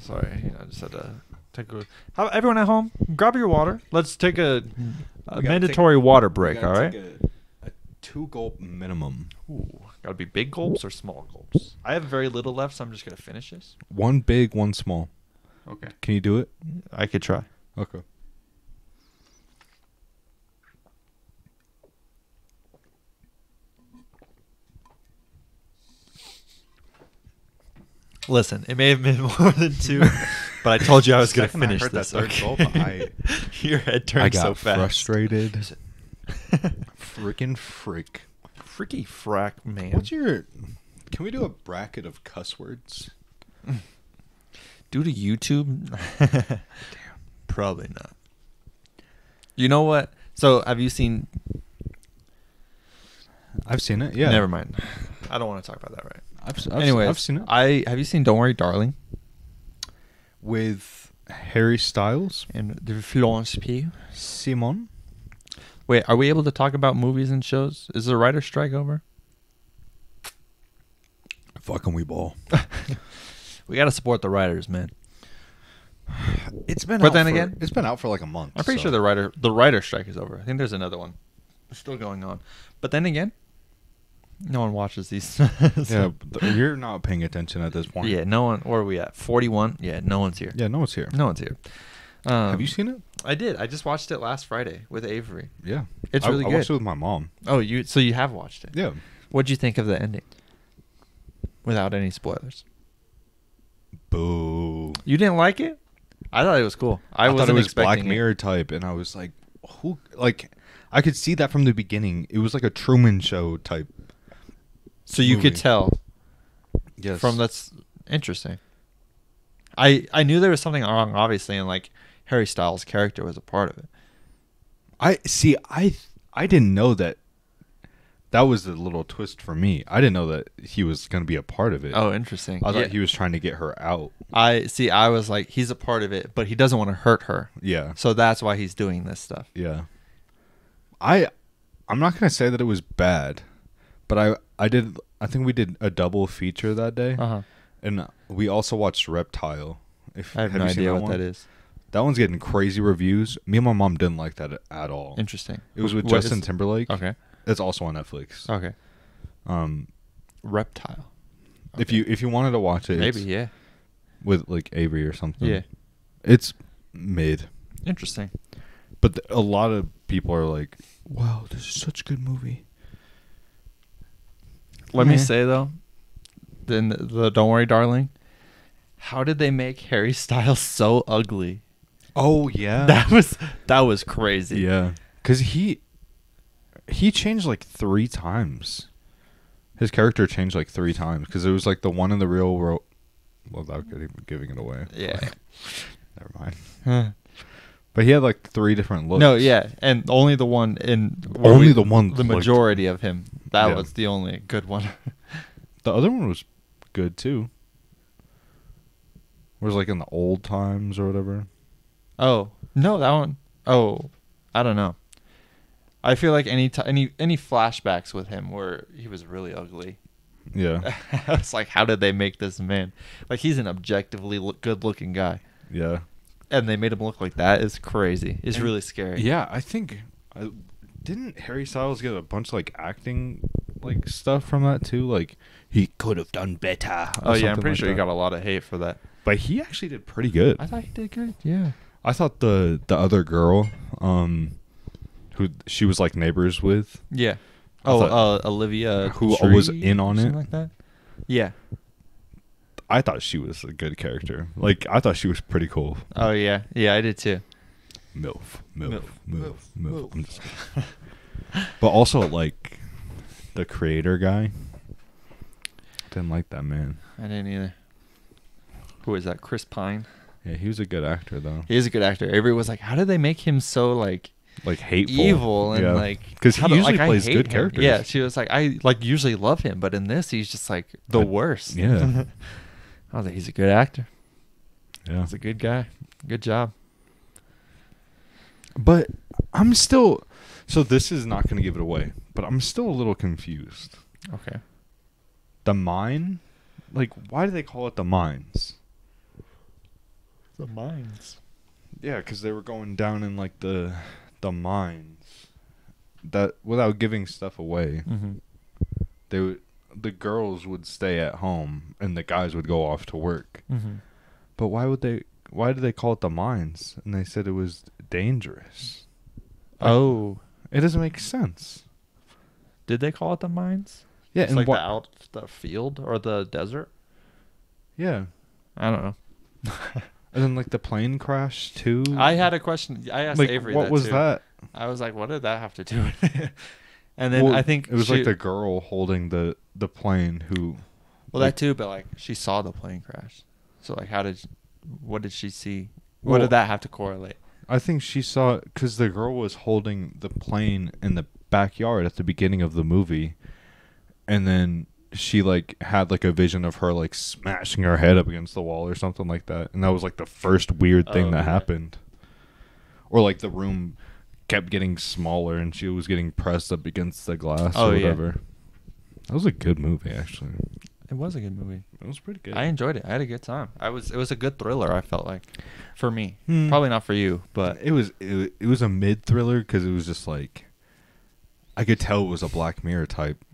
sorry, I just had to take a. How, everyone at home, grab your water. Let's take a mandatory water break. All right. A 2-gulp minimum. Ooh, gotta be big gulps or small gulps. I have very little left, so I'm just gonna finish this. One big, one small. Okay. Can you do it? I could try. Okay. Listen, it may have been more than 2, but I told you I was going to Second I finish heard this. that third Okay. gulp, Your head I turned got so fast. frustrated. Freaking frick. Freaky frack, man. What's your... Can we do a bracket of cuss words? Due to YouTube? Probably not. You know what? So, have you seen... I've seen it, yeah. Never mind. I don't want to talk about that, right? Anyways, I've seen it. Have you seen Don't Worry, Darling? With Harry Styles. And the Florence Pugh? Simon. Wait, are we able to talk about movies and shows? Is the writer's strike over? Fucking we ball. We got to support the writers, man. It's been But out then for, again- it's been out for like a month. I'm pretty sure the writer strike is over. I think there's another one still going on. But then again, no one watches these. Yeah, you're not paying attention at this point. Yeah, no one. Where are we at? 41? Yeah, no one's here. Yeah, no one's here. No one's here. Have you seen it? I did. I just watched it last Friday with Avery. Yeah. It's really I good. watched it with my mom. Oh, so you have watched it? Yeah. What'd you think of the ending? Without any spoilers. Boo. You didn't like it? I thought it was cool. I thought wasn't it was Black expecting it. Mirror type, and I was like, who? Like, I could see that from the beginning. It was like a Truman Show type. So you could movie. tell Yes. from that's interesting. I knew there was something wrong, obviously, and like Harry Styles' character was a part of it. I see. I didn't know that. That was the little twist for me. I didn't know that he was going to be a part of it. Oh, interesting. I thought Yeah. he was trying to get her out. I was like, he's a part of it, but he doesn't want to hurt her. Yeah. So that's why he's doing this stuff. Yeah. I'm not going to say that it was bad, but I think we did a double feature that day. Uh-huh. And we also watched Reptile. I have no you seen idea that what one? that is. That one's getting crazy reviews. Me and my mom didn't like that at all. Interesting. It was with What Justin is- Timberlake. Okay. It's also on Netflix. Okay. Um, Reptile. if you wanted to watch it, Maybe, it's yeah. with like Avery or something. Yeah. It's mid, Interesting. but a lot of people are like, "Wow, this is such a good movie." Let me Meh. say though, then the Don't Worry, Darling. How did they make Harry Styles so ugly? Oh yeah, That was crazy. yeah, because he changed like 3 times. His character changed like 3 times because it was like the one in the real world. Without giving it away. Yeah. Never mind. But he had like 3 different looks. No, yeah, and only the one the the majority of him. That Yeah. was the only good one. The other one was good too. It was like in the old times or whatever. Oh no, that one. Oh, I don't know. I feel like any flashbacks with him where he was really ugly. Yeah. I was like, how did they make this man? Like, he's an objectively good-looking guy, Yeah. and they made him look like that. It's crazy. It's And- really scary. Yeah, I think didn't Harry Styles get a bunch of like acting like stuff from that too? Like he could have done better. Oh yeah, I'm pretty sure he got a lot of hate for that. But he actually did pretty good. I thought he did good. Yeah. I thought the other girl, who she was like neighbors with, Yeah. I Oh, thought- Olivia, who Tree, was in on something it? like that. Yeah. I thought she was a good character. Like I thought she was pretty cool. Oh yeah, yeah, I did too. MILF. MILF. I'm just- But also like the creator guy. Didn't like that man. I didn't either. Who is that? Chris Pine. Yeah, he was a good actor though. He is a good actor. Everybody was like, "How did they make him so like Like hateful, evil and yeah. like?" Because he how do- usually like, I plays hate good him. characters. Yeah, she was like, "I like usually love him, but in this, he's just like the worst." Yeah. I was like, "He's a good actor. Yeah. He's a good guy. Good job." But I'm still. So this is not going to give it away. But I'm still a little confused. Okay. The mine, like, why do they call it the mines? The mines. Yeah, because they were going down in like the mines. That without giving stuff away, Mm-hmm. the girls would stay at home and the guys would go off to work. Mm-hmm. But why did they call it the mines? And they said it was dangerous. Oh, It doesn't make sense. did they call it the mines? Yeah, It's and like why? the field or the desert. Yeah. I don't know. And then like the plane crash too. I had a question. I asked like Avery what that was too. that? I was like, what did that have to do with it? And then Well, I think it was like the girl holding the plane who. Well, like, that too, but like she saw the plane crash. So like, what did she see? Well, What did that have to correlate? I think she saw because the girl was holding the plane in the backyard at the beginning of the movie, and then she like had like a vision of her like smashing her head up against the wall or something like that, and that was like the first weird thing that happened. Or like the room kept getting smaller and she was getting pressed up against the glass or whatever. Yeah. That was a good movie, actually. It was a good movie. It was pretty good. I enjoyed it. I had a good time. It was a good thriller. I felt like, for me, probably not for you, but it was a mid thriller because it was just like, I could tell it was a Black Mirror type.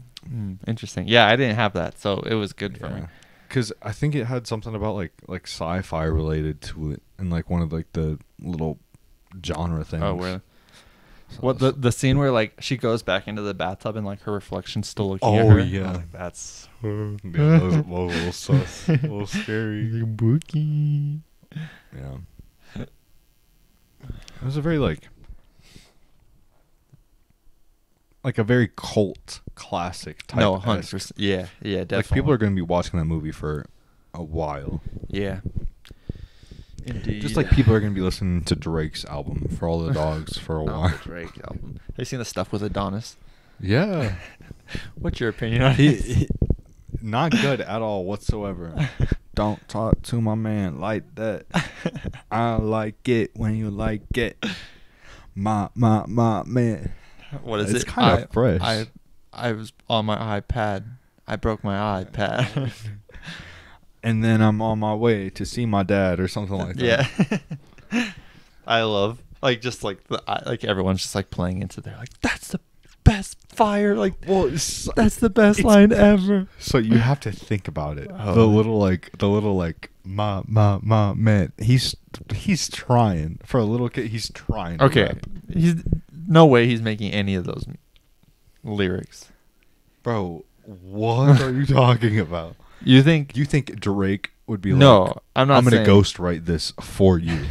Interesting. Yeah, I didn't have that, so it was good for me. Because I think it had something about like sci-fi related to it, and like one of like the little genre things. Oh, really? So what the scene where like she goes back into the bathtub and like her reflection's still looking at her? Oh yeah, like, that's that was a little sus, a little scary. Bookie. Yeah, it was a very like a very cult classic type. No, 100%. Yeah, definitely. Like people are going to be watching that movie for a while. Yeah. Indeed. Just like people are going to be listening to Drake's album For All the Dogs for a while. The Drake album. Have you seen the stuff with Adonis? Yeah. What's your opinion on it? Not good at all whatsoever. Don't talk to my man like that. I like it when you like it. My man. What is it's it? kind of fresh. I was on my iPad. I broke my iPad. And then I'm on my way to see my dad or something like that. Yeah. I love just like everyone's just like playing into there like that's the best fire that's the best line ever. So you have to think about it. The little ma man. He's trying for a little kid. He's trying. To okay. rap. He's no way he's making any of those lyrics. Bro, what are you talking about? You think Drake would be no, I'm not. I'm going to ghostwrite this for you.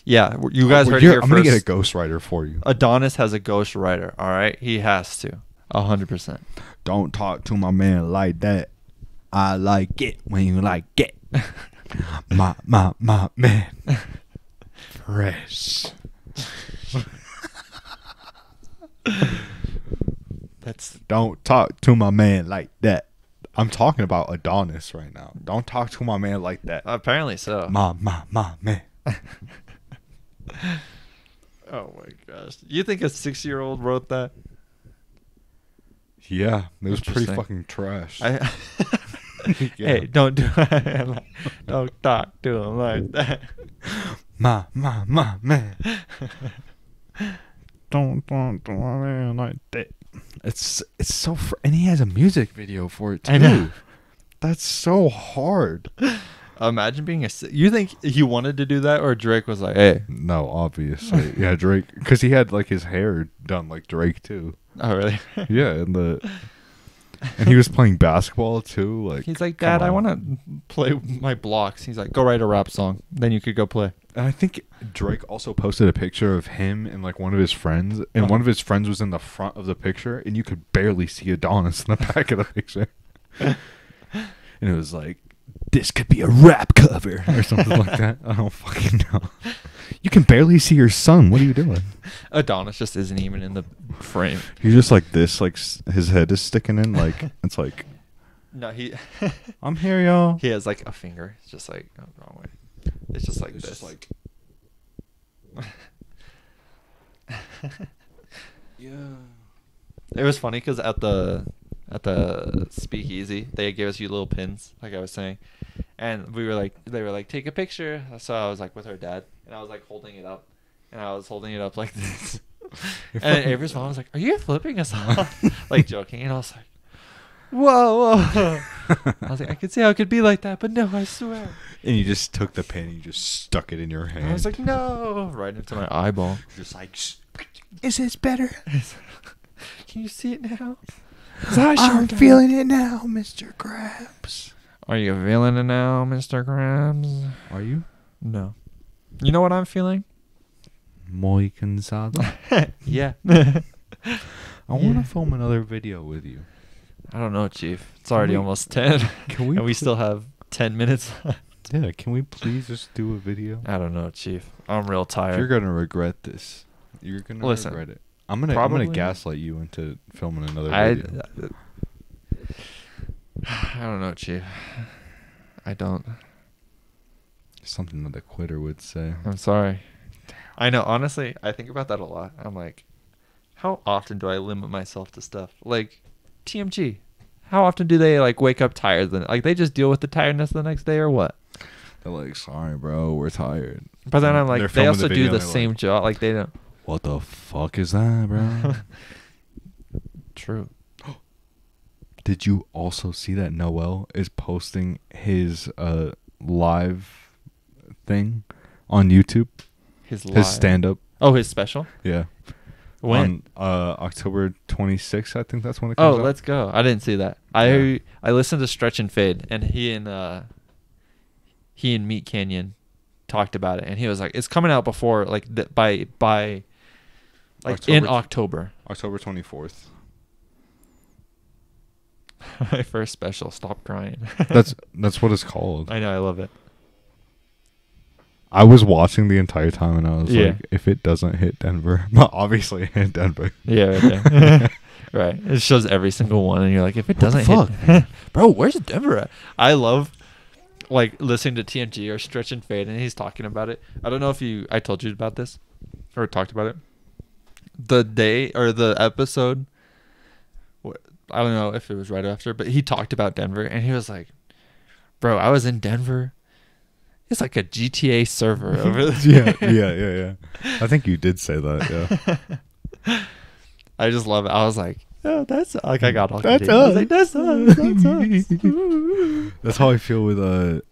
Yeah, you guys heard it here I'm going to get a ghostwriter for you. Adonis has a ghostwriter, all right? He has to. 100%. Don't talk to my man like that. I like it when you like it. my man. Fresh. Don't talk to my man like that. I'm talking about Adonis right now. Don't talk to my man like that. Apparently so. My man. Oh my gosh. You think a 6-year-old wrote that? Yeah, it was pretty fucking trash. Yeah. Hey, don't talk to him like that. My man. Don't talk to my man like that. It's so and he has a music video for it too. I know. That's so hard. Imagine being you think he wanted to do that or Drake was like, hey? No, obviously. Yeah, Drake, because he had like his hair done like Drake too. Oh, really? Yeah, and he was playing basketball too. Like he's like, Dad, I want to play my blocks. He's like, go write a rap song, then you could go play. And I think Drake also posted a picture of him and like one of his friends, and one of his friends was in the front of the picture, and you could barely see Adonis in the back of the picture. And it was like, this could be a rap cover or something like that. I don't fucking know. You can barely see your son. What are you doing? Adonis just isn't even in the frame. He's just like this, like his head is sticking in, like it's like. No, I'm here, y'all. He has like a finger. It's just like wrong way. It's just like this. Just like. Yeah. It was funny because at the speakeasy they gave us little pins, like I was saying, and they were like take a picture. So I was like with her dad, and I was like holding it up, and I was holding it up like this. And Avery's mom was like, "Are you flipping us off?" Like joking, and I was like, "Whoa!" I was like, "I could see how it could be like that, but no, I swear." And you just took the pen and you just stuck it in your hand. I was like, "No!" Right into my eyeball. Just like, is this better? Can you see it now? I'm feeling it now, Mr. Krabs. Are you feeling it now, Mr. Krabs? Are you? No. You know what I'm feeling? Muy cansado. Yeah. I want to film another video with you. I don't know, Chief. It's already almost 10. Can we? And we still have 10 minutes left. Yeah, can we please just do a video? I don't know, Chief. I'm real tired. You're gonna regret this. You're gonna regret it. I'm gonna gaslight you into filming another video. I don't know, Chief. I don't. Something that a quitter would say. I'm sorry. I know. Honestly, I think about that a lot. I'm like, how often do I limit myself to stuff? Like, TMG. How often do they like wake up tired? Like they just deal with the tiredness the next day or what? They're like, sorry, bro, we're tired. But then I'm like, they also do the and same like, job. Like they don't. What the fuck is that, bro? True. Did you also see that Noel is posting his live thing on YouTube? His stand-up. Oh, his special? Yeah. When? On October 26th, I think that's when it comes out. Oh, let's go. I didn't see that. Yeah. I listened to Stretch and Fade, and he and Meat Canyon talked about it, and he was like, it's coming out before, like, by like, in October. October 24th. My first special. Stop crying. That's what it's called. I know. I love it. I was watching the entire time, and I was Yeah. like, if it doesn't hit Denver, well, obviously it hit Denver. Yeah, right there. Right. It shows every single one, and you're like, if it doesn't hit, bro, where's Denver at? I love like listening to TMG or Stretch and Fade, and he's talking about it. I don't know if I told you about this or talked about it. The day or the episode, I don't know if it was right after, but he talked about Denver, and he was like, bro, I was in Denver. It's like a GTA server over there. yeah. I think you did say that, yeah. I just love it. I was like, oh, that's like I got all That's confused. I was like, that's us. That's how I feel with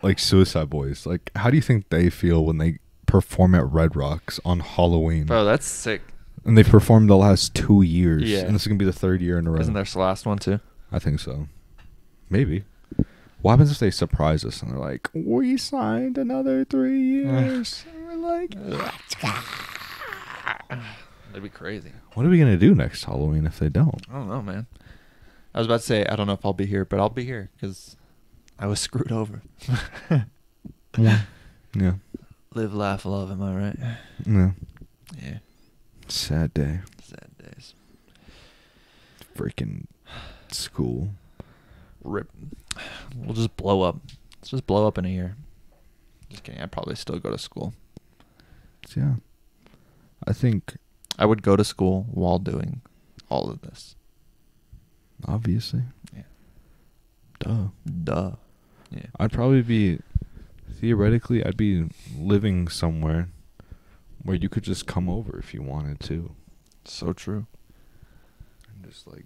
like Suicide Boys. Like, how do you think they feel when they perform at Red Rocks on Halloween? Bro, that's sick. And they performed the last 2 years. Yeah. And this is gonna be the third year in a row. Isn't this the last one too? I think so. Maybe. What happens if they surprise us and they're like, we signed another 3 years? And we're like, That'd be crazy. what are we going to do next Halloween if they don't? I don't know, man. I was about to say, I don't know if I'll be here, but I'll be here because I was screwed over. Yeah. Live, laugh, love, am I right? Yeah. Yeah. Sad day. Sad days. Freaking school. Rip. We'll just blow up. Let's just blow up in a year. Just kidding. I'd probably still go to school. Yeah. I think, I would go to school while doing all of this. obviously. Yeah. Duh. Yeah. I'd probably be, theoretically, I'd be living somewhere where you could just come over if you wanted to. So true. And just like,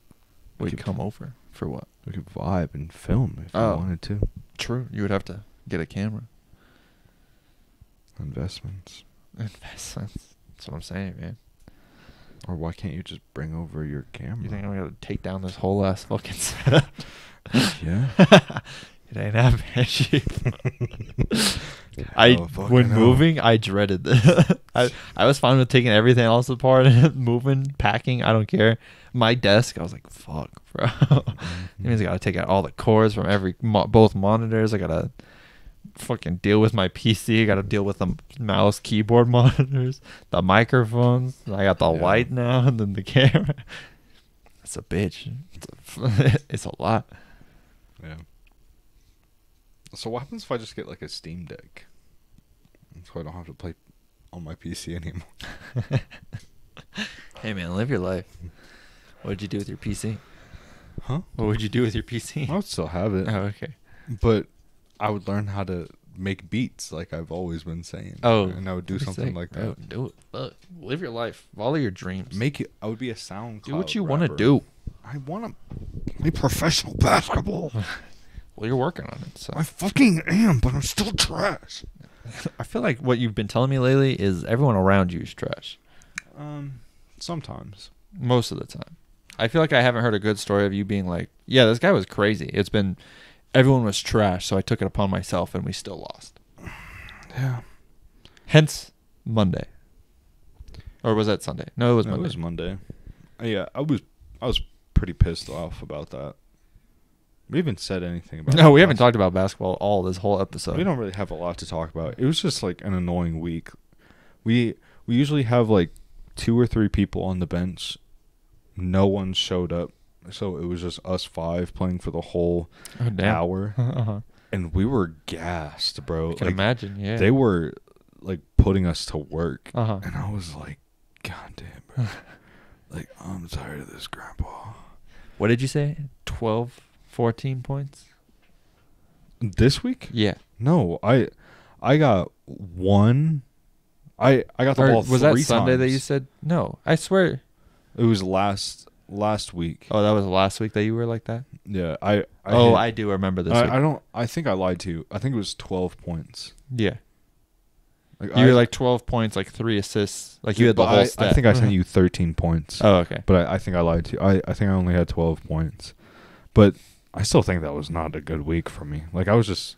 We'd come over. For what? we could vibe and film if you wanted to. True. You would have to get a camera. Investments. Investments. That's what I'm saying, man. Or why can't you just bring over your camera? You think I'm going to take down this whole ass fucking setup? Yeah. It ain't happening. fucking When hell. moving, I dreaded this. I was fine with taking everything else apart and moving, packing. I don't care. My desk, I was like, fuck, bro. It means I got to take out all the cords from both monitors. I got to fucking deal with my PC. I got to deal with the mouse, keyboard monitors, the microphones. I got the light now and then the camera. It's a bitch. It's a lot. Yeah. So what happens if I just get like a Steam Deck? So I don't have to play on my PC anymore. Hey man, live your life. What did you do with your PC? Huh? What would you do with your PC? I would still have it. Oh, okay. But I would learn how to make beats like I've always been saying. Oh. And I would do something like that. Oh, do it. Look, live your life. Follow your dreams. I would be a SoundCloud Do what you want to do. I want to play professional basketball. Well, you're working on it. So I fucking am, but I'm still trash. I feel like what you've been telling me lately is everyone around you is trash. Sometimes. Most of the time. I feel like I haven't heard a good story of you being like, yeah, this guy was crazy. It's been everyone was trash, so I took it upon myself, and we still lost. Yeah. Hence Monday. Or was that Sunday? No, it was Monday. It was Monday. Yeah, I was pretty pissed off about that. We haven't said anything about. No, we haven't talked about basketball all this whole episode. We don't really have a lot to talk about. It was just like an annoying week. We usually have like 2 or 3 people on the bench. No one showed up, so it was just us 5 playing for the whole hour, and we were gassed, bro. I can imagine. Yeah, they were like putting us to work, and I was like, "God damn, bro! Like I'm tired of this, Grandpa." What did you say? 12, 14 points this week? Yeah. No, I got 1. I got the ball 3 times. Was that Sunday that you said? No, I swear. It was last week. Oh, that was last week that you were like that? Yeah, I do remember this week. I think I lied to you. I think it was 12 points. Yeah. Like you were like 12 points, like 3 assists. Like you had the whole stat. I think I sent you 13 points. Oh, okay. But I think I lied to you. I think I only had 12 points. But I still think that was not a good week for me. Like I was just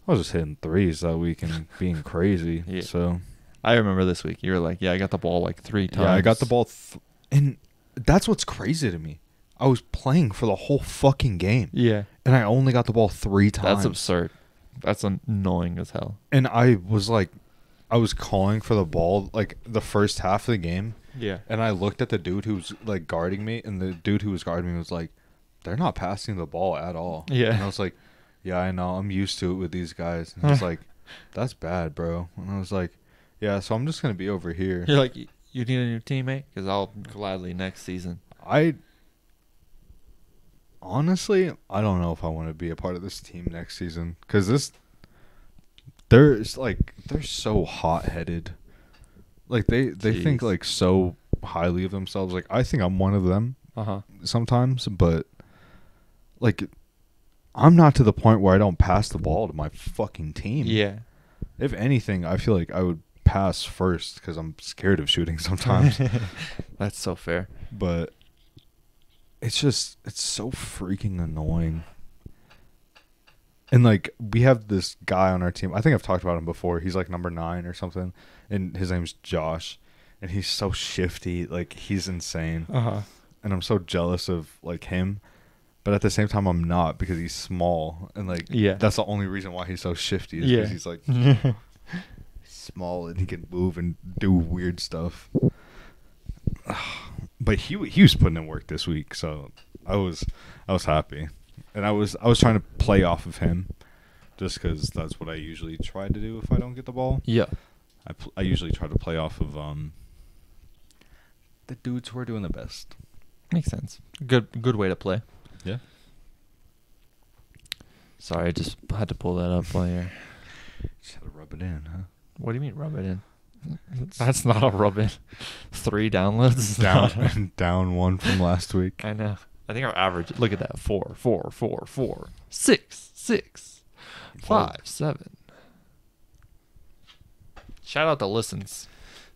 hitting threes that week and being crazy. Yeah. So I remember this week. You were like, yeah, I got the ball like 3 times. Yeah, I got the ball. And that's what's crazy to me. I was playing for the whole fucking game. Yeah. And I only got the ball 3 times. That's absurd. That's annoying as hell. And I was calling for the ball like the first half of the game. Yeah. And I looked at the dude who's like guarding me, and the dude who was guarding me was like, they're not passing the ball at all. Yeah. And I was like, yeah, I know. I'm used to it with these guys. And he's like, that's bad, bro. And I was like, yeah, so I'm just going to be over here. You're like, you need a new teammate? Because I'll gladly next season. Honestly, I don't know if I want to be a part of this team next season. Because they're so hot-headed. Like, they think, like, so highly of themselves. Like, I think I'm one of them sometimes. But, like, I'm not to the point where I don't pass the ball to my fucking team. Yeah. If anything, I feel like I would pass first because I'm scared of shooting sometimes. That's so fair. But it's so freaking annoying. And like we have this guy on our team. I think I've talked about him before. He's like number 9 or something, and his name's Josh. And he's so shifty. Like he's insane. And I'm so jealous of like him. But at the same time, I'm not because he's small. And like that's the only reason why he's so shifty is because he's like small and he can move and do weird stuff. But he was putting in work this week, so I was happy, and I was trying to play off of him, just because that's what I usually try to do if I don't get the ball. Yeah, I usually try to play off of the dudes who are doing the best. Makes sense. Good way to play. Yeah. Sorry, I just had to pull that up while you're. Just had to rub it in, huh? What do you mean rub it in? That's not a rub in. 3 downloads. Down 1 from last week. I know. I think our average. Look at that. 4, 4, 4, 4, 6, 6, 5, 7. Shout out to listens.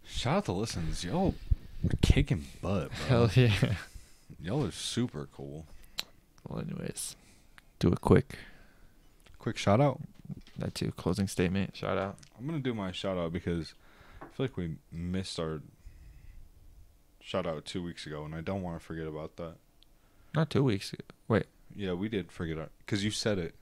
Shout out to listens. Y'all are kicking butt, bro. Hell yeah. Y'all are super cool. Well, anyways, do a quick shout out. That too. Closing statement. Shout out. I'm gonna do my shout out because I feel like we missed our shout out 2 weeks ago, and I don't want to forget about that. Not 2 weeks ago. Wait. Yeah, we did forget our because you said it.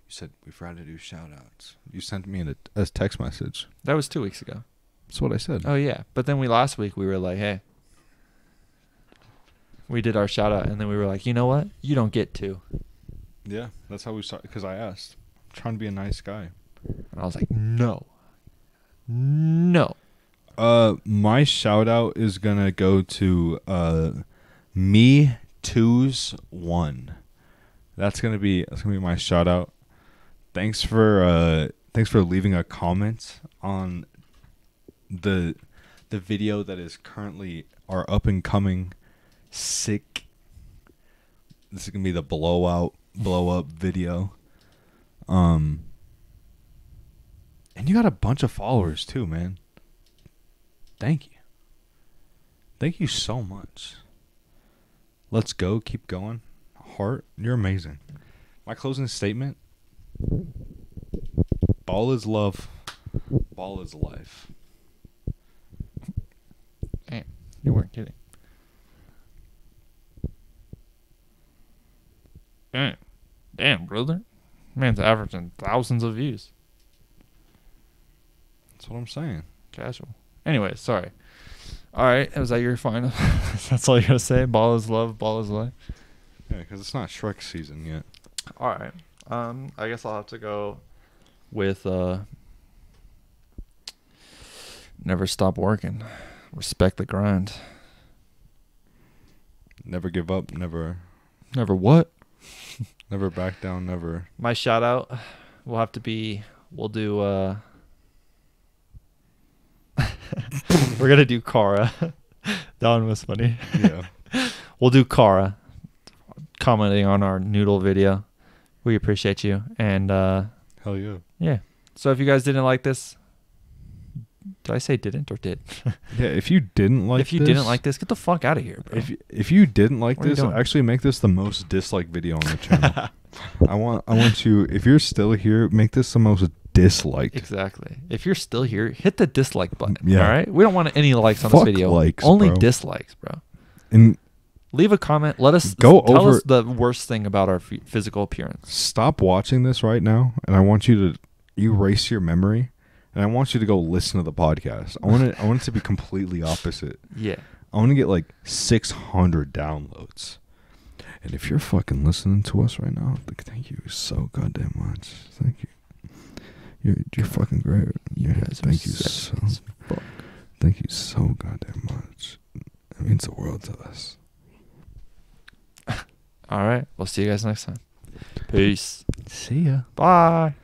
You said we forgot to do shout outs. You sent me a text message. That was 2 weeks ago. That's what I said. Oh yeah, but then last week we were like, hey, we did our shout out, and then we were like, you know what? You don't get to. Yeah, that's how we started. Because I asked. I'm trying to be a nice guy. And I was like, no. My shout out is gonna go to me twos 1. That's gonna be my shout out. Thanks for leaving a comment on the video that is currently our up and coming sick. This is gonna be the blow up video. And you got a bunch of followers too, man. Thank you. Thank you so much. Let's go. Keep going. Heart, you're amazing. My closing statement Ball is love. Ball is life. Damn, you weren't kidding. Damn, brother. Man's averaging thousands of views. That's what I'm saying. Casual. Anyway, sorry. All right, was that your final? That's all you're gonna say? Ball is love, ball is life. Yeah, because it's not Shrek season yet. All right. I guess I'll have to go with never stop working. Respect the grind. Never give up. Never What? Never back down. Never. My shout out will have to be, we'll do we're gonna do Kara. That one was funny. Yeah. We'll do Kara commenting on our noodle video. We appreciate you. And Hell yeah. yeah. So if you guys didn't like this, did I say didn't or did? Yeah, if you didn't like didn't like this, get the fuck out of here, bro. If you didn't like What are you this, doing? actually make this the most disliked video on the channel. I want you, if you're still here, make this the most disliked. Exactly. If you're still here, hit the dislike button. Yeah. All right. We don't want any likes on Fuck this video. likes, Only bro. dislikes, bro. And Leave a comment. Let us Go tell over- us the worst thing about our physical appearance. stop watching this right now, and I want you to erase your memory, and I want you to go listen to the podcast. I want it to be completely opposite. Yeah. I want to get like 600 downloads. And if you're fucking listening to us right now, thank you so goddamn much. Thank you. You're fucking great. Yeah, guys are thank you sexy so. as fuck. Thank you so goddamn much. It means the world to us. All right. We'll see you guys next time. Peace. See ya. Bye.